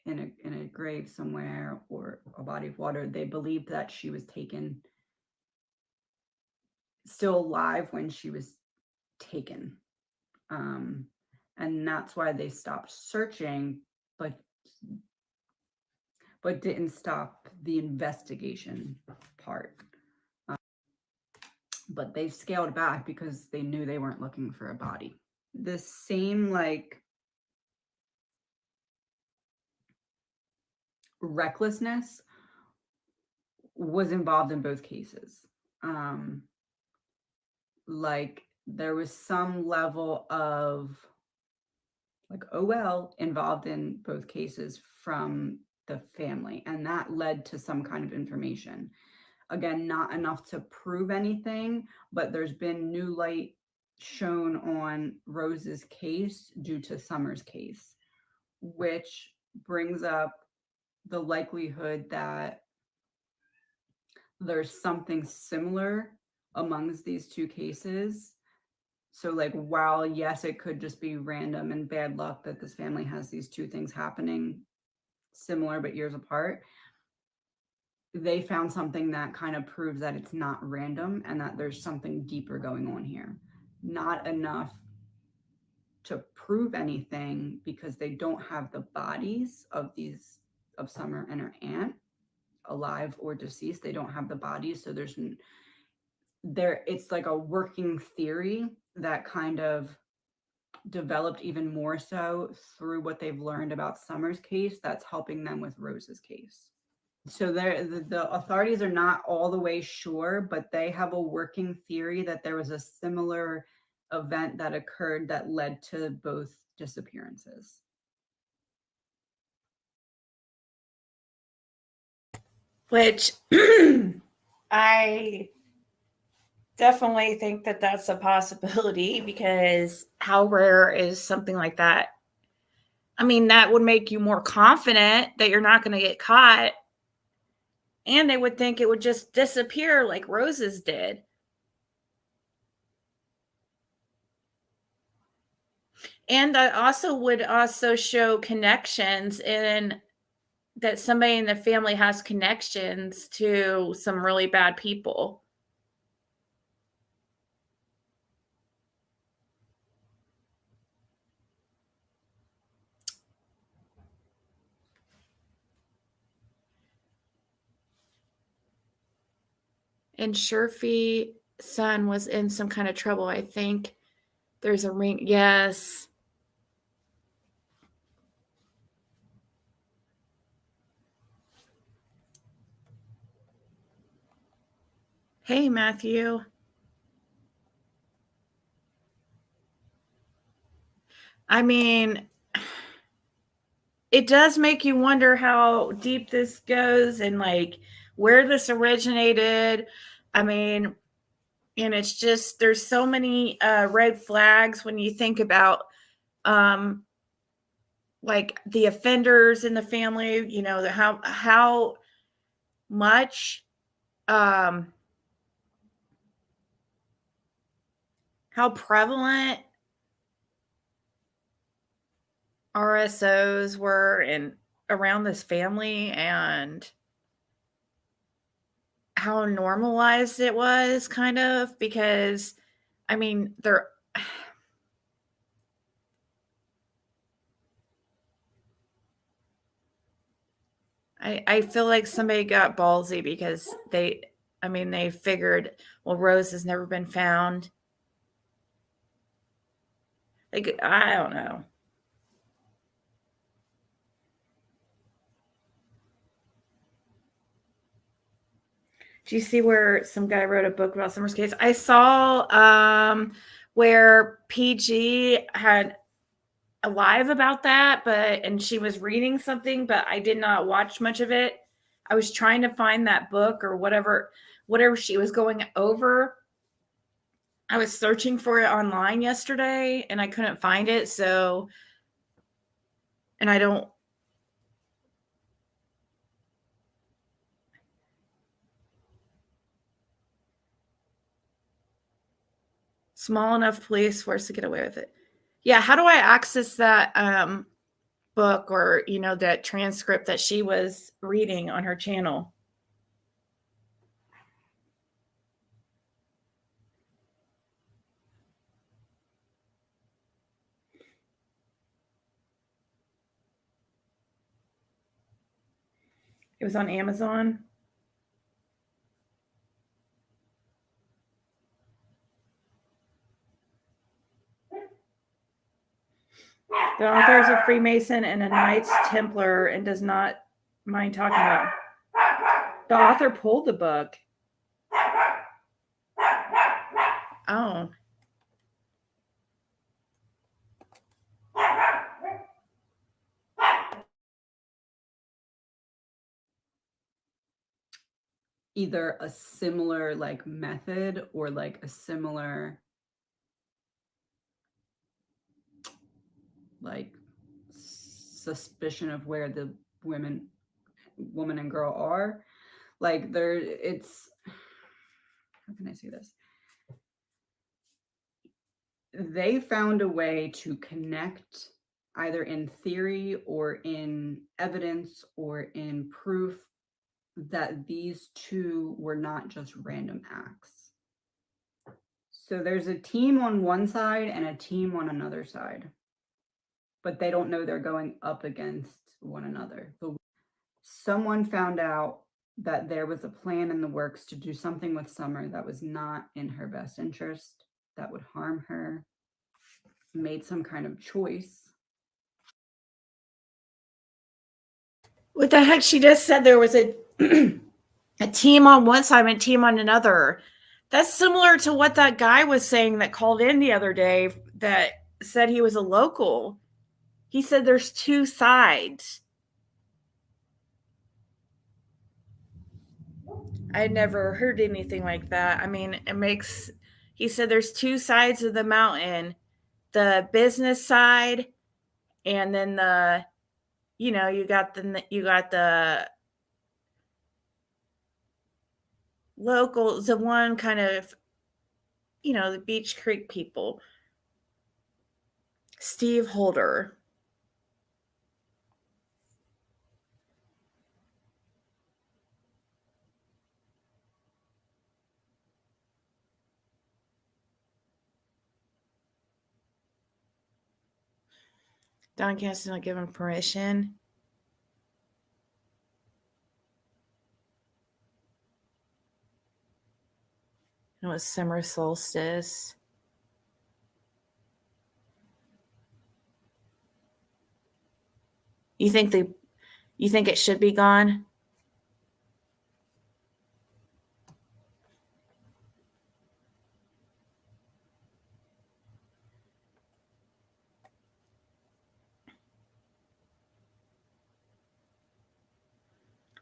in a grave somewhere or a body of water. They believed that she was taken still alive when she was taken. And that's why they stopped searching, but didn't stop the investigation part. But they scaled back because they knew they weren't looking for a body. The same like recklessness was involved in both cases. Like there was some level of like OL involved in both cases from the family, and that led to some kind of information. Again, not enough to prove anything, but there's been new light shown on Rose's case due to Summer's case, which brings up the likelihood that there's something similar amongst these two cases. So like, while yes, it could just be random and bad luck that this family has these two things happening similar but years apart, they found something that kind of proves that it's not random and that there's something deeper going on here. Not enough to prove anything because they don't have the bodies of Summer and her aunt, alive or deceased. They don't have the bodies, so it's like a working theory that kind of developed even more so through what they've learned about Summer's case that's helping them with Rose's case. So the authorities are not all the way sure, but they have a working theory that there was a similar event that occurred that led to both disappearances. Which I definitely think that that's a possibility, because how rare is something like that? I mean, that would make you more confident that you're not going to get caught. And they would think it would just disappear like roses did. And that also would also show connections, in that somebody in the family has connections to some really bad people. And Sherfie's son was in some kind of trouble. I think there's a ring. Yes. Hey, Matthew. I mean, it does make you wonder how deep this goes and like where this originated. I mean, and it's just, there's so many red flags when you think about like the offenders in the family, you know, how much how prevalent RSOs were in around this family, and how normalized it was, kind of, because I mean, I feel like somebody got ballsy because they figured, well, Rose has never been found. Like, I don't know. Do you see where some guy wrote a book about Summer's case? I saw where PG had a live about that, and she was reading something, but I did not watch much of it. I was trying to find that book or whatever she was going over. I was searching for it online yesterday and I couldn't find it. So, and I don't. Small enough police force to get away with it. Yeah. How do I access that book, or, you know, that transcript that she was reading on her channel? It was on Amazon. The author is a Freemason and a Knights Templar and does not mind talking about it. The author pulled the book. Oh. Either a similar like method or like a similar like suspicion of where the woman and girl are. Like it's, how can I say this? They found a way to connect, either in theory or in evidence or in proof, that these two were not just random acts. So there's a team on one side and a team on another side, but they don't know they're going up against one another. Someone found out that there was a plan in the works to do something with Summer that was not in her best interest, that would harm her, made some kind of choice. What the heck? She just said there was a team on one side and a team on another. That's similar to what that guy was saying that called in the other day that said he was a local. He said there's two sides. I never heard anything like that. I mean, he said there's two sides of the mountain, the business side, and then you got the locals, the one kind of, the Beach Creek people. Steve Holder. Don Cass not given permission. It was summer solstice. You think it should be gone?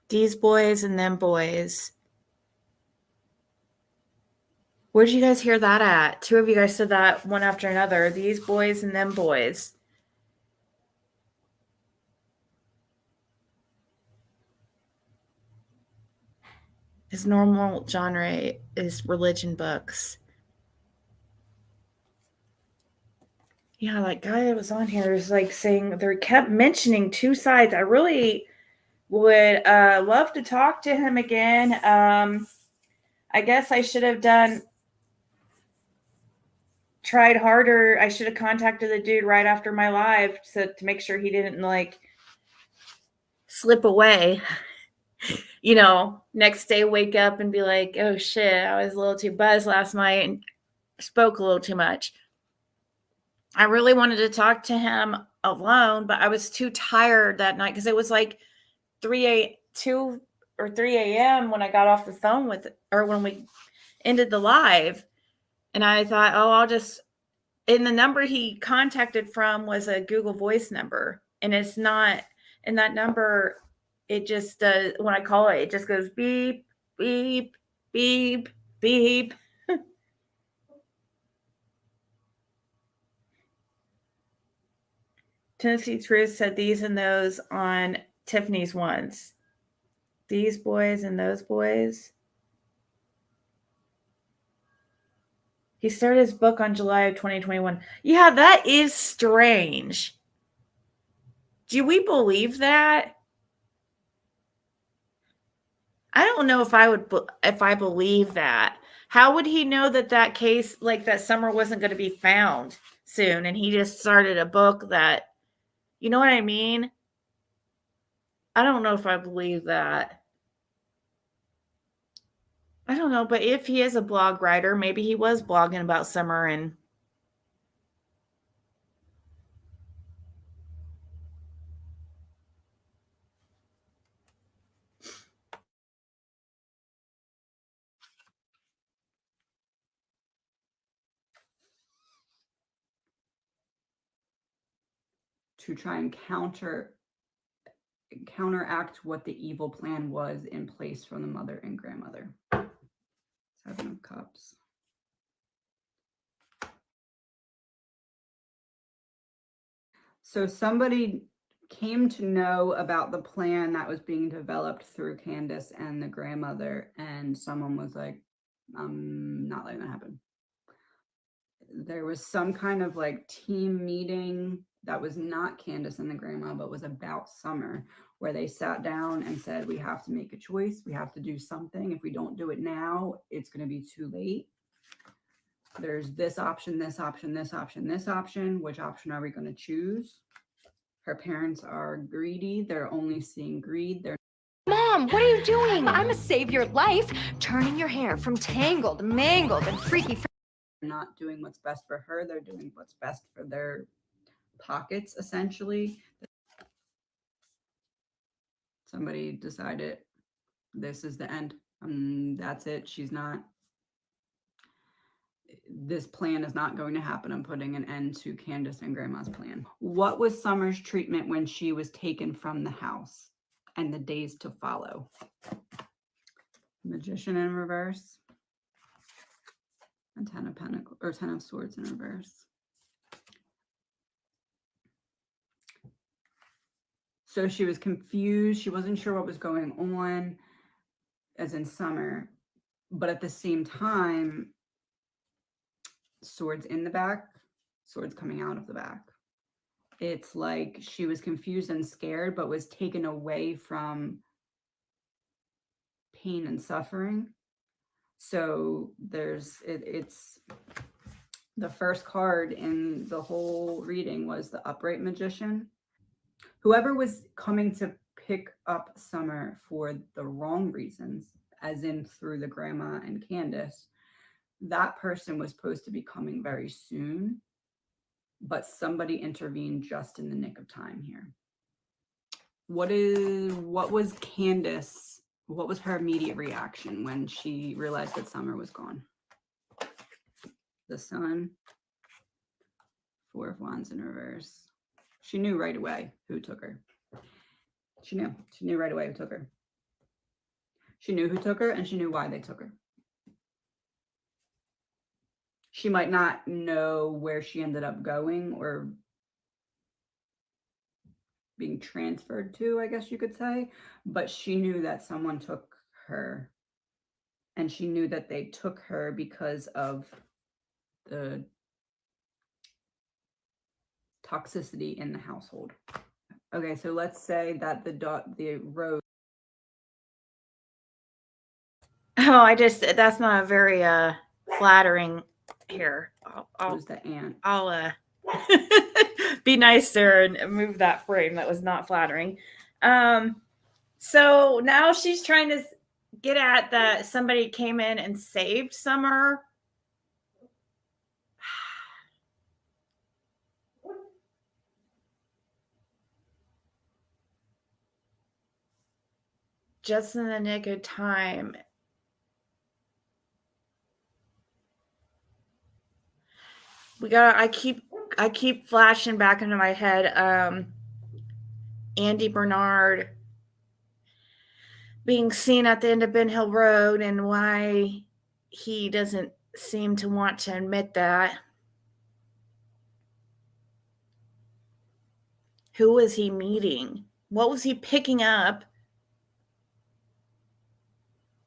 These boys and them boys. Where did you guys hear that at? Two of you guys said that one after another. These boys and them boys. His normal genre is religion books. Yeah, that guy that was on here is like saying they kept mentioning two sides. I really would love to talk to him again. I guess I should have tried harder. I should have contacted the dude right after my live to make sure he didn't slip away. Next day wake up and be like, oh shit, I was a little too buzzed last night and spoke a little too much. I really wanted to talk to him alone, but I was too tired that night because it was like 2 or 3 a.m. when I got off the phone when we ended the live. And I thought, and the number he contacted from was a Google Voice number. And it's not, and that number, it just does, when I call it just goes beep, beep, beep, beep. Tennessee Truth said these and those on Tiffany's once. These boys and those boys. He started his book on July of 2021. Yeah, that is strange. Do we believe that? I don't know if I believe that. How would he know that case, like that Summer wasn't going to be found soon, and he just started a book that, you know what I mean? I don't know if I believe that. I don't know, but if he is a blog writer, maybe he was blogging about Summer and to try and counteract what the evil plan was in place from the mother and grandmother. 7 of Cups. So somebody came to know about the plan that was being developed through Candace and the grandmother, and someone was like, I'm not letting that happen. There was some kind of team meeting that was not Candace and the grandma, but was about Summer, where they sat down and said, we have to make a choice. We have to do something. If we don't do it now, it's going to be too late. There's this option, this option, this option, this option. Which option are we going to choose? Her parents are greedy. They're only seeing greed. Mom, what are you doing? I'm gonna save your life, turning your hair from tangled, mangled, and freaky. They're not doing what's best for her. They're doing what's best for their pockets, essentially. Somebody decided this is the end. That's it. This plan is not going to happen. I'm putting an end to Candace and Grandma's plan. What was Summer's treatment when she was taken from the house and the days to follow? Magician in reverse. And 10 of Pentacles, or 10 of Swords in reverse. So she was confused. She wasn't sure what was going on, as in Summer. But at the same time, Swords in the back, Swords coming out of the back. It's like she was confused and scared, but was taken away from pain and suffering. So it's the first card in the whole reading was the Upright Magician. Whoever was coming to pick up Summer for the wrong reasons, as in through the grandma and Candace, that person was supposed to be coming very soon, but somebody intervened just in the nick of time here. What was Candace? What was her immediate reaction when she realized that Summer was gone? The Sun, 4 of Wands in reverse. She knew right away who took her. She knew right away who took her. She knew who took her, and she knew why they took her. She might not know where she ended up going or being transferred to, I guess you could say, but she knew that someone took her, and she knew that they took her because of the toxicity in the household. Okay, so let's say that the rose. Oh, that's not a very flattering here. I'll Was the ant. I'll be nicer and move that frame. That was not flattering. So now she's trying to get at that somebody came in and saved Summer. Just in the nick of time. I keep flashing back into my head Andy Bernard being seen at the end of Ben Hill Road and why he doesn't seem to want to admit that. Who was he meeting? What was he picking up?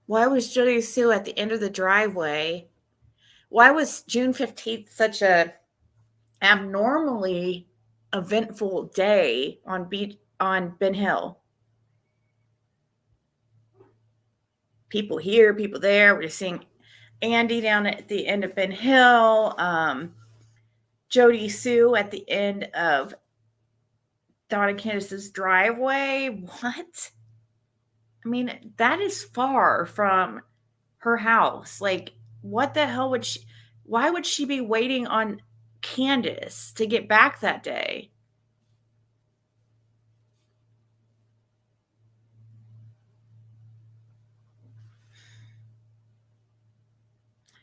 Why was Jody Sue at the end of the driveway? Why was June 15th such a abnormally eventful day on Ben Hill? People here, people there. We're seeing Andy down at the end of Ben Hill. Jody Sue at the end of Donna Candace's driveway. What? I mean, that is far from her house. Like, what the hell why would she be waiting on Candace to get back that day?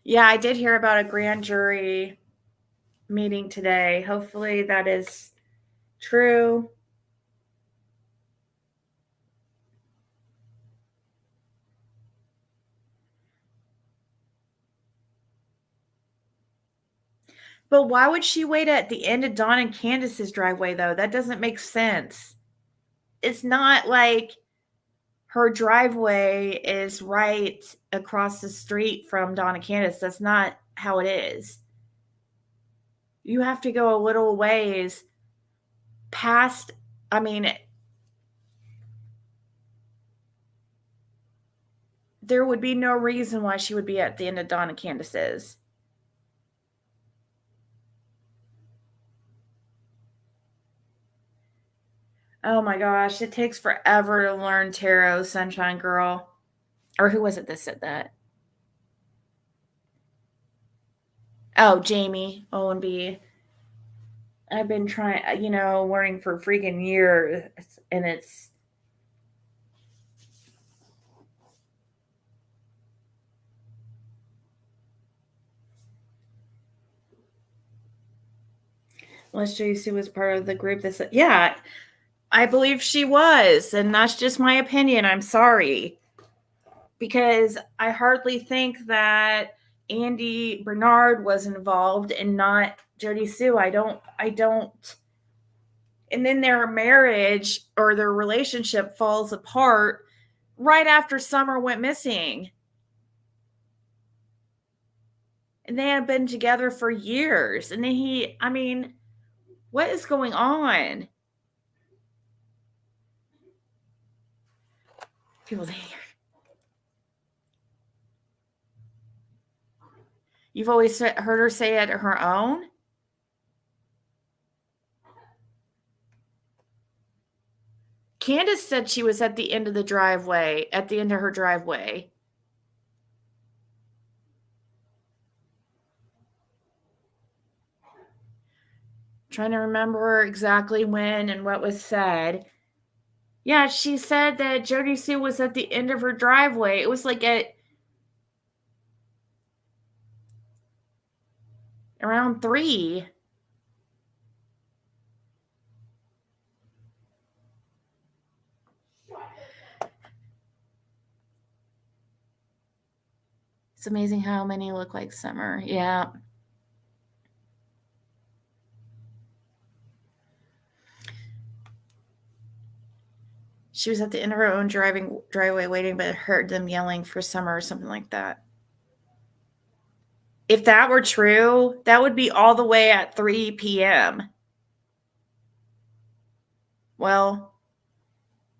Yeah, I did hear about a grand jury meeting today. Hopefully that is true. But why would she wait at the end of Dawn and Candace's driveway, though? That doesn't make sense. It's not like her driveway is right across the street from Dawn and Candace. That's not how it is. You have to go a little ways past, there would be no reason why she would be at the end of Dawn and Candace's. Oh my gosh, it takes forever to learn tarot, Sunshine Girl. Or who was it that said that? Oh, Jamie Owenby. I've been trying, learning for freaking years, and it's Let's Sue was part of the group that said, yeah, I believe she was, and that's just my opinion. I'm sorry. because I hardly think that Andy Bernard was involved and not Jody Sue. I don't. And then their marriage or their relationship falls apart right after Summer went missing. And they had been together for years. And then what is going on? People here. You've always heard her say it her own? Candace said she was at the end of her driveway. Trying to remember exactly when and what was said. Yeah, she said that Jody Sue was at the end of her driveway. It was like at around 3. It's amazing how many look like Summer. Yeah. She was at the end of her own driveway waiting, but heard them yelling for Summer or something like that. If that were true, that would be all the way at 3 p.m. Well,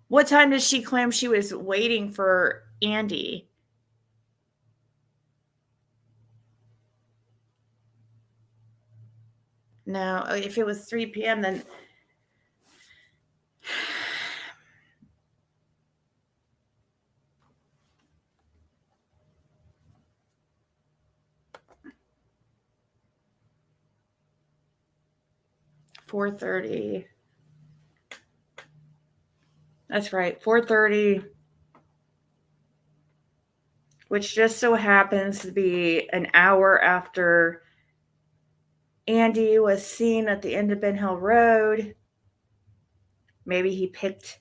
what time does she claim she was waiting for Andy? No, if it was 3 p.m., then $4:30. That's right, 4:30, which just so happens to be an hour after Andy was seen at the end of Ben Hill Road. Maybe he picked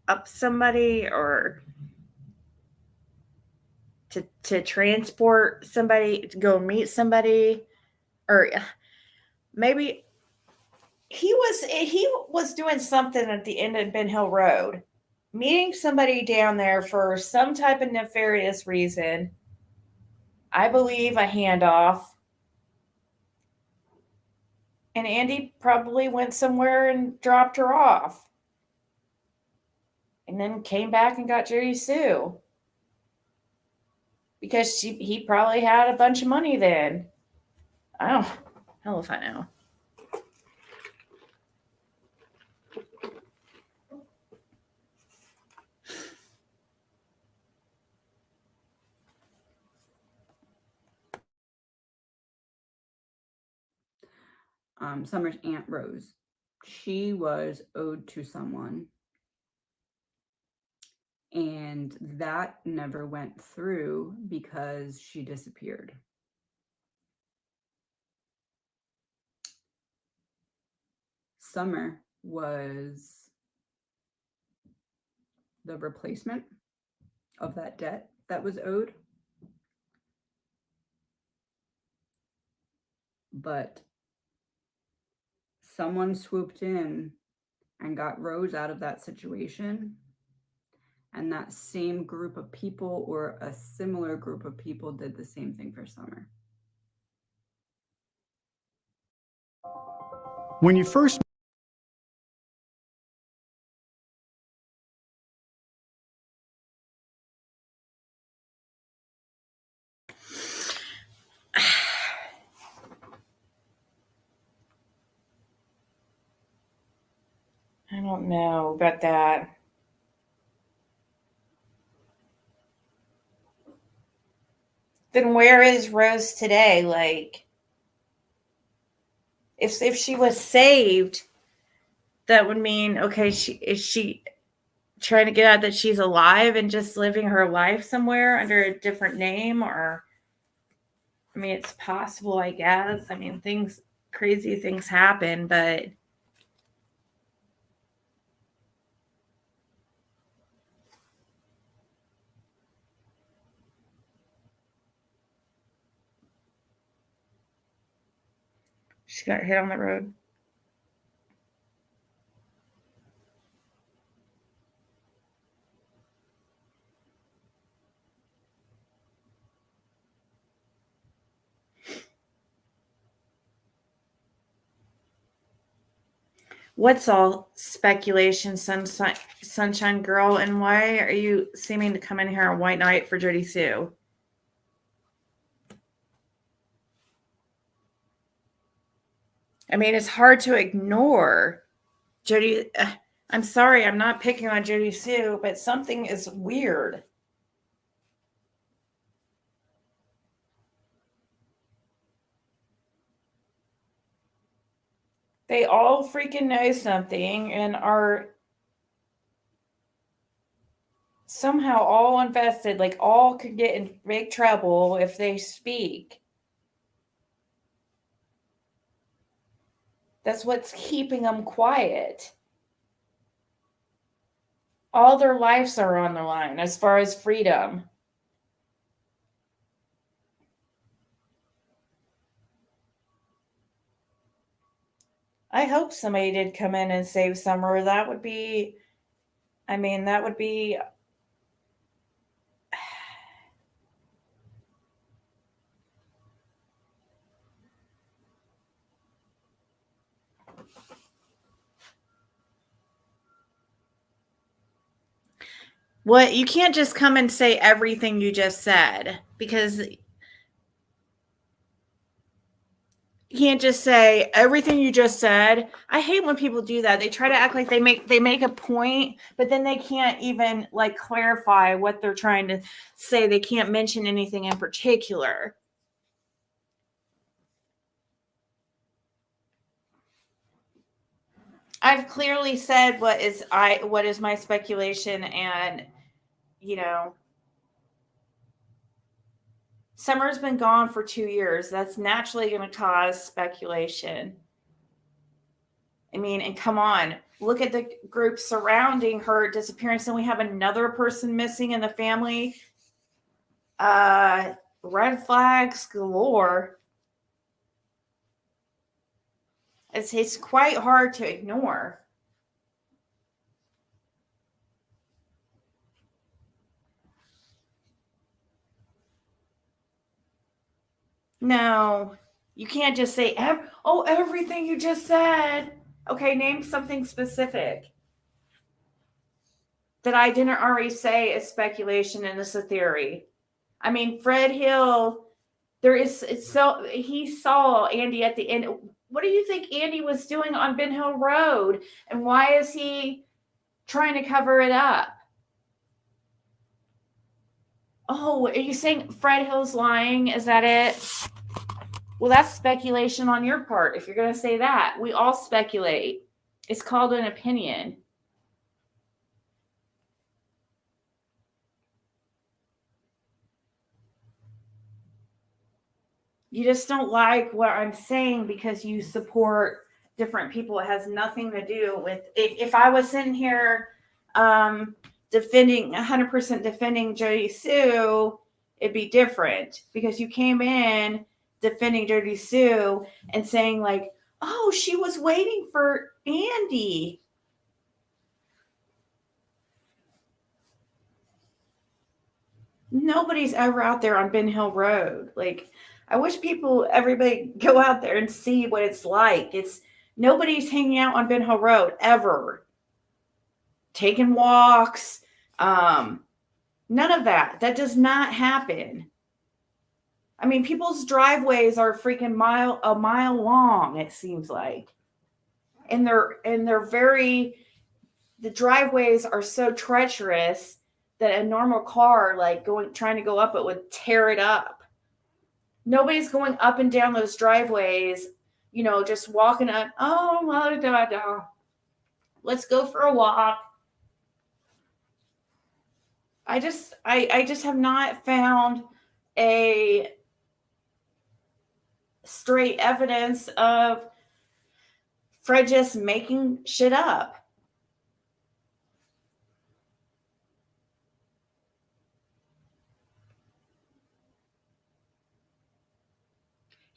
up somebody or to transport somebody, to go meet somebody, or maybe he was doing something at the end of Ben Hill Road, meeting somebody down there for some type of nefarious reason. I believe a handoff. And Andy probably went somewhere and dropped her off. And then came back and got Jody Sue. Because he probably had a bunch of money then. I don't know if I know. Summer's Aunt Rose. She was owed to someone. And that never went through because she disappeared. Summer was the replacement of that debt that was owed. But someone swooped in and got Rose out of that situation. And that same group of people or a similar group of people did the same thing for Summer. When you first I don't know about that. Then where is Rose today? Like, if she was saved, that would mean, okay, is she trying to get out that she's alive and just living her life somewhere under a different name? Or, I mean, it's possible, I guess. I mean, crazy things happen, but She got hit on the road. What's all speculation, sunshine girl, and why are you seeming to come in here on White Knight for Jody Sue? I mean, it's hard to ignore Jody. I'm sorry, I'm not picking on Jody Sue, but something is weird. They all freaking know something and are somehow all invested, like all could get in big trouble if they speak. That's what's keeping them quiet. All their lives are on the line as far as freedom. I hope somebody did come in and save Summer. That would be, I mean, that would be. What, you can't just come and say everything you just said, because you can't just say everything you just said. I hate when people do that. They try to act like they make a point, but then they can't even like clarify what they're trying to say. They can't mention anything in particular. I've clearly said what is my speculation, and Summer's been gone for 2 years. That's naturally going to cause speculation. I mean, and come on, look at the group surrounding her disappearance, and we have another person missing in the family. Red flags galore. It's quite hard to ignore. No, you can't just say, everything you just said. Okay, name something specific that I didn't already say is speculation and it's a theory. I mean, Fred Hill, he saw Andy at the end. What do you think Andy was doing on Ben Hill Road? And why is he trying to cover it up? Oh, are you saying Fred Hill's lying? Is that it? Well, that's speculation on your part. If you're going to say that, we all speculate. It's called an opinion. You just don't like what I'm saying because you support different people. It has nothing to do with, if I was sitting here defending 100% defending Jody Sue, it'd be different, because you came in defending Jody Sue and saying like, oh, she was waiting for Andy. Nobody's ever out there on Ben Hill Road. Like, I wish everybody go out there and see what it's like. Nobody's hanging out on Ben Hill Road ever. Taking walks. None of that. That does not happen. I mean, people's driveways are freaking a mile long, it seems like. And the driveways are so treacherous that a normal car, like trying to go up it, would tear it up. Nobody's going up and down those driveways, just walking up. Oh, let's go for a walk. I just have not found a straight evidence of Fred just making shit up.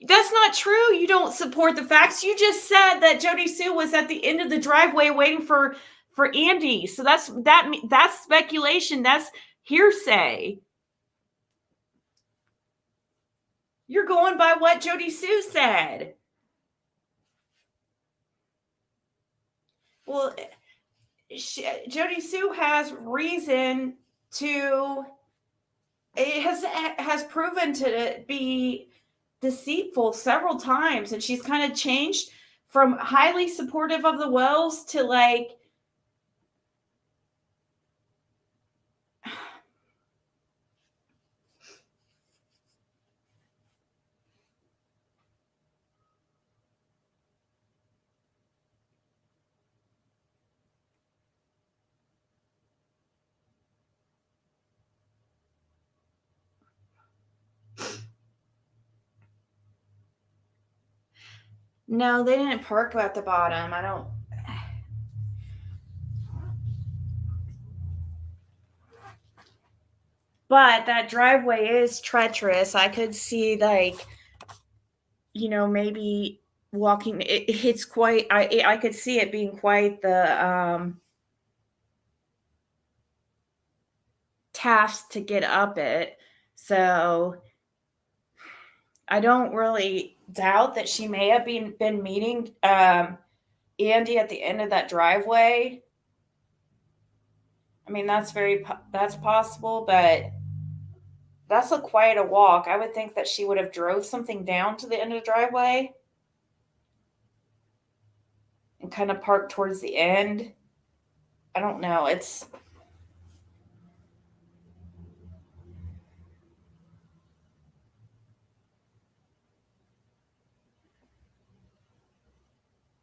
That's not true. You don't support the facts. You just said that Jody Sue was at the end of the driveway waiting for Andy. So that's speculation. That's hearsay. You're going by what Jody Sue said. Well, Jody Sue has reason to. It has proven to be deceitful several times, and she's kind of changed from highly supportive of the Wells to like. No, they didn't park at the bottom. I don't. But that driveway is treacherous. I could see, like, maybe walking. It's quite. I could see it being quite the task to get up it. So I don't really doubt that she may have been meeting Andy at the end of that driveway. I mean, that's possible, but that's quite a walk. I would think that she would have drove something down to the end of the driveway and kind of parked towards the end. I don't know.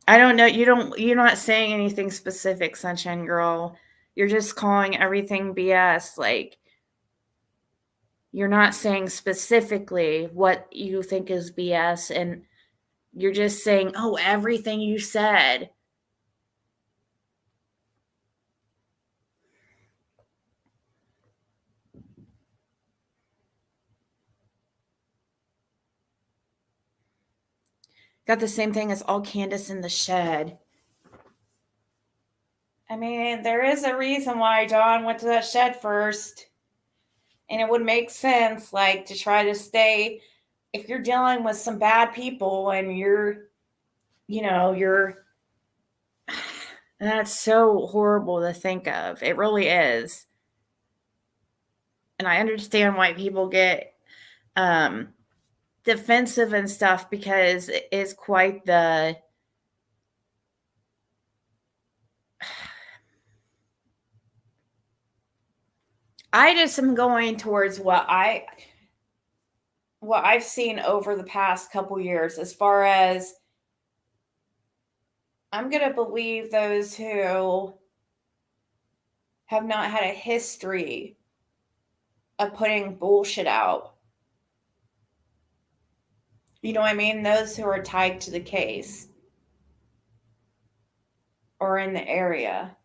I don't know. You're not saying anything specific, Sunshine Girl. You're just calling everything BS. Like, you're not saying specifically what you think is BS, and you're just saying, oh, everything you said. Got the same thing as all Candace in the shed. I mean, there is a reason why Dawn went to that shed first. And it would make sense, like, to try to stay, if you're dealing with some bad people and that's so horrible to think of. It really is. And I understand why people get defensive and stuff, because it is quite the I just am going towards what I've seen over the past couple years, as far as I'm going to believe those who have not had a history of putting bullshit out. You know what I mean? Those who are tied to the case or in the area.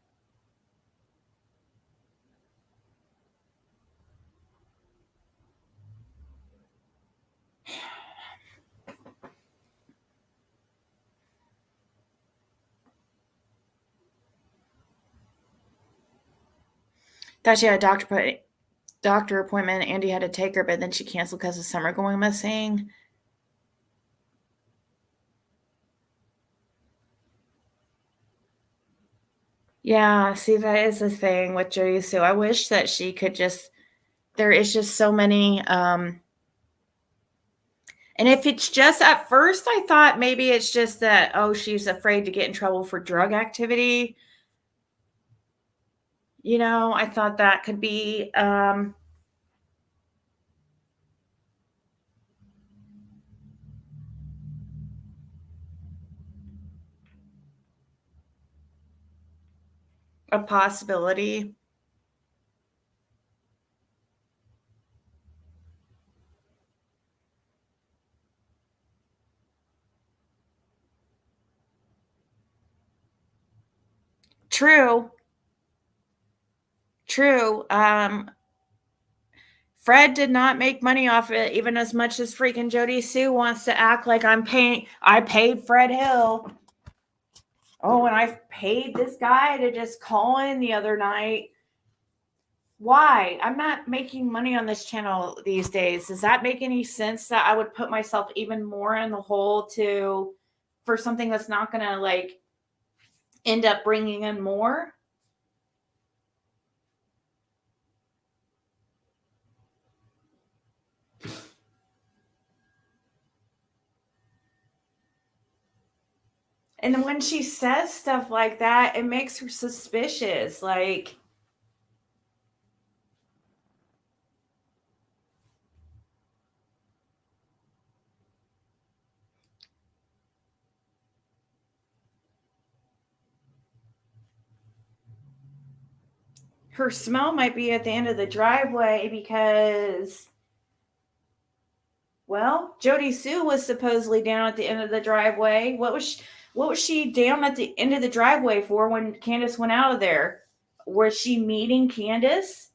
Thought she had a doctor appointment. Andy had to take her, but then she canceled because of Summer going missing. Yeah, see, that is the thing with Jody Sue. I wish that she could there is just so many, and if it's just, at first I thought maybe it's just that, oh, she's afraid to get in trouble for drug activity. I thought that could be, a possibility. True. Fred did not make money off it, even as much as freaking Jody Sue wants to act like I paid Fred Hill. Oh, and I paid this guy to just call in the other night. Why? I'm not making money on this channel these days. Does that make any sense that I would put myself even more in the hole for something that's not going to like end up bringing in more? And when she says stuff like that, it makes her suspicious. Like, her smell might be at the end of the driveway because, well, Jody Sue was supposedly down at the end of the driveway. What was she down at the end of the driveway for when Candace went out of there? Was she meeting Candace?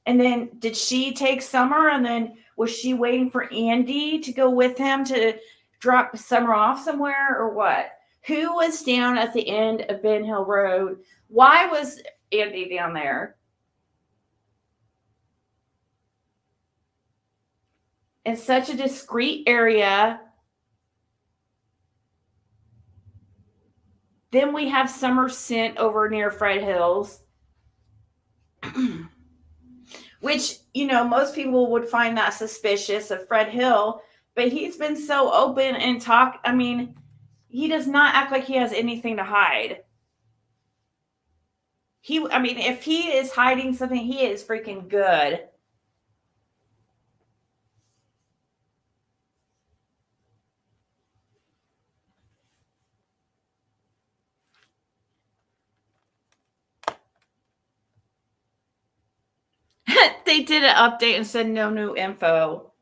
And then did she take Summer? And then was she waiting for Andy to go with him to drop Summer off somewhere or what? Who was down at the end of Ben Hill Road? Why was Andy down there? In such a discreet area. Then we have Summer sent over near Fred Hills, which, you know, most people would find that suspicious of Fred Hill, but he's been so open and I mean, he does not act like he has anything to hide. If he is hiding something, he is freaking good. They did an update and said no new info.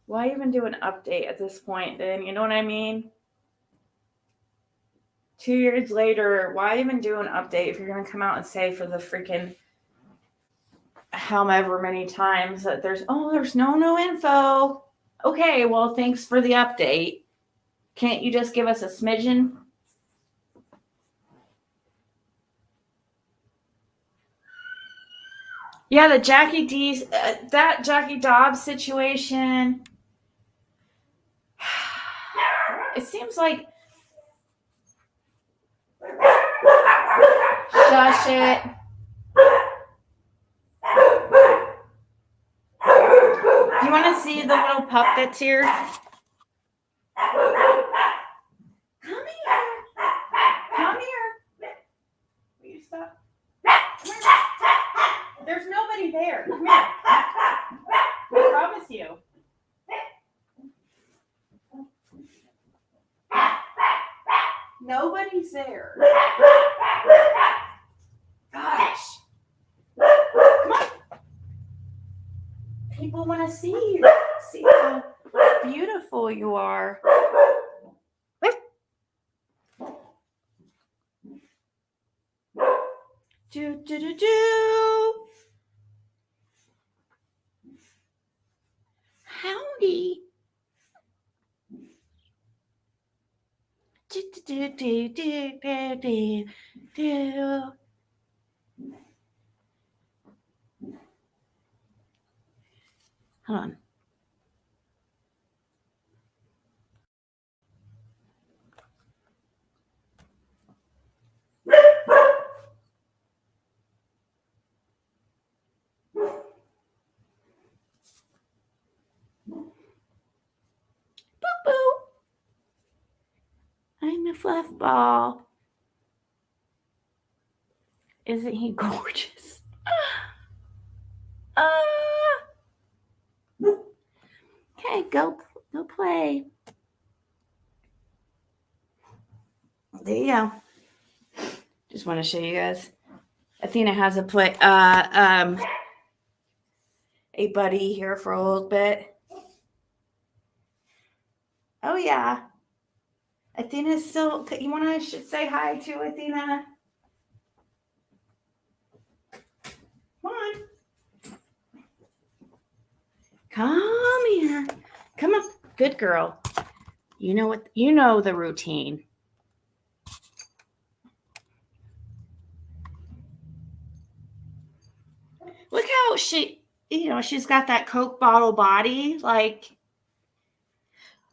Why even do an update at this point then? You know what I mean? 2 years later, why even do an update if you're going to come out and say for the freaking however many times that there's no new info. Okay, well, thanks for the update. Can't you just give us a smidgen? Yeah, the that Jackie Dobbs situation. It seems like, shush it. Do you want to see the little pup that's here? Come here. Will you stop? Come here. There's nobody there. Come here. I promise you. Nobody's there. Gosh. Come on. People want to see you. See how beautiful you are. Do. Howdy. Do. Hold on. Boo-boo. I'm a fluff ball. Isn't he gorgeous? Okay, go play. There you go. Just want to show you guys. Athena has a buddy here for a little bit. Oh yeah. Athena's still. You want to say hi to Athena? Come on. Come here. Come on. Good girl. You know what? You know the routine. Look how she's got that Coke bottle body. Like,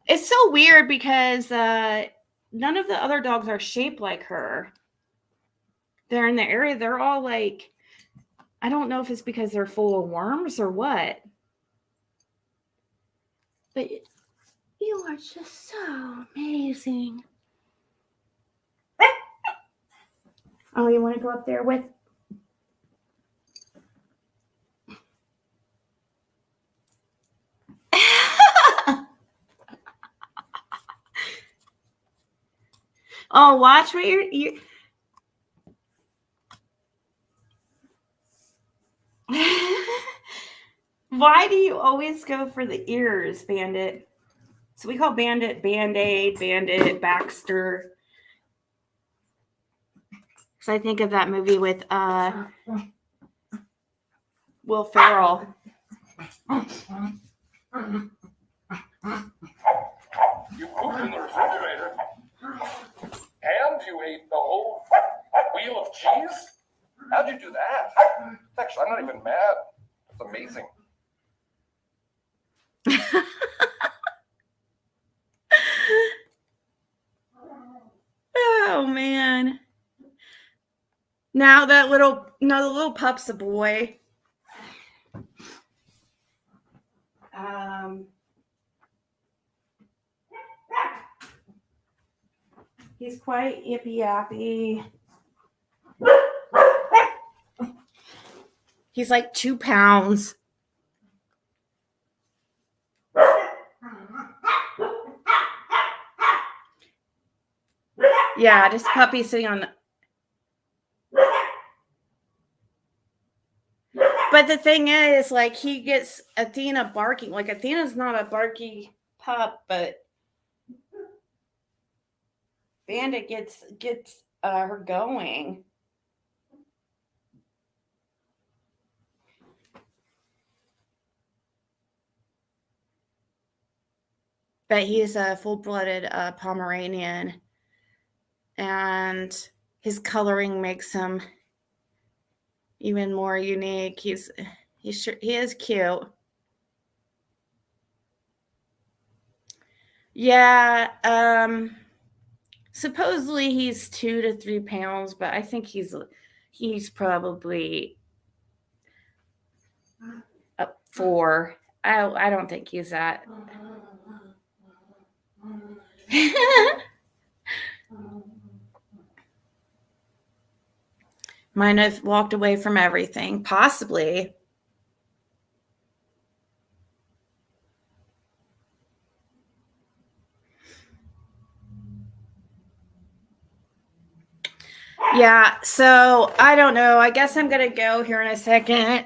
it's so weird because none of the other dogs are shaped like her. They're in the area. They're all like, I don't know if it's because they're full of worms or what. But you are just so amazing. Oh, you want to go up there with? Oh, watch what you're Why do you always go for the ears, Bandit? So we call Bandit Band-Aid, Bandit Baxter. Because I think of that movie with Will Ferrell. You pooped in the refrigerator. And you ate the whole wheel of cheese? How'd you do that? Actually, I'm not even mad. It's amazing. Oh man. Now the little pup's a boy. He's quite yippy yappy. He's like 2 pounds. Yeah, this puppy sitting on the... But the thing is, like, he gets Athena barking. Like, Athena's not a barky pup, but Bandit gets her going. But he's a full-blooded Pomeranian, and his coloring makes him even more unique. He is cute. Yeah, supposedly he's 2 to 3 pounds, but I think he's probably 4. I don't think he's that. Might have walked away from everything, possibly. Yeah, so I don't know. I guess I'm gonna go here in a second.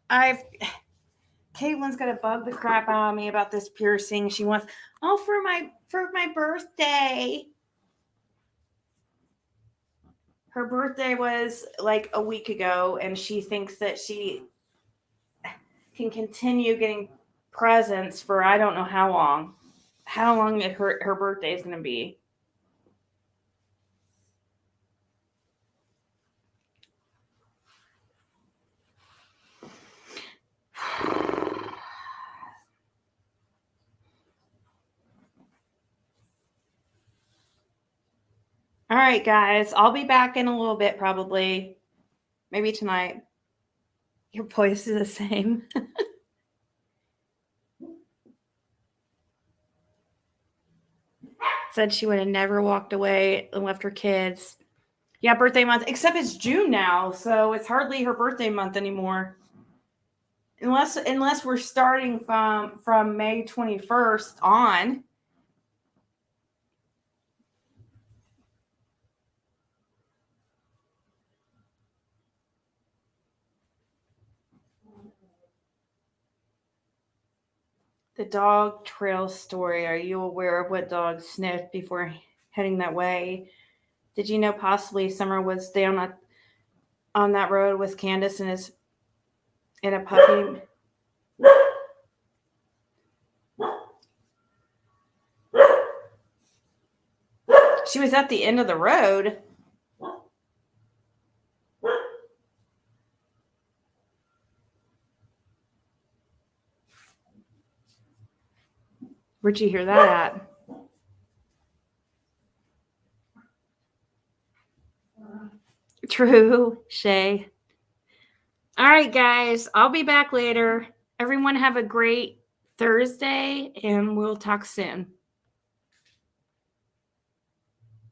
Caitlin's gonna bug the crap out of me about this piercing. She wants, for my birthday. Her birthday was like a week ago, and she thinks that she can continue getting presents for I don't know how long. How long her birthday is gonna be. All right, guys. I'll be back in a little bit, probably. Maybe tonight. Your voice is the same. Said she would have never walked away and left her kids. Yeah, birthday month. Except it's June now, so it's hardly her birthday month anymore. Unless we're starting from May 21st on. The dog trail story. Are you aware of what dog sniffed before heading that way. Did you know possibly Summer was down on that road with Candace and his in a puppy? She was at the end of the road. Where'd you hear that at? True, Shay. All right, guys. I'll be back later. Everyone have a great Thursday, and we'll talk soon.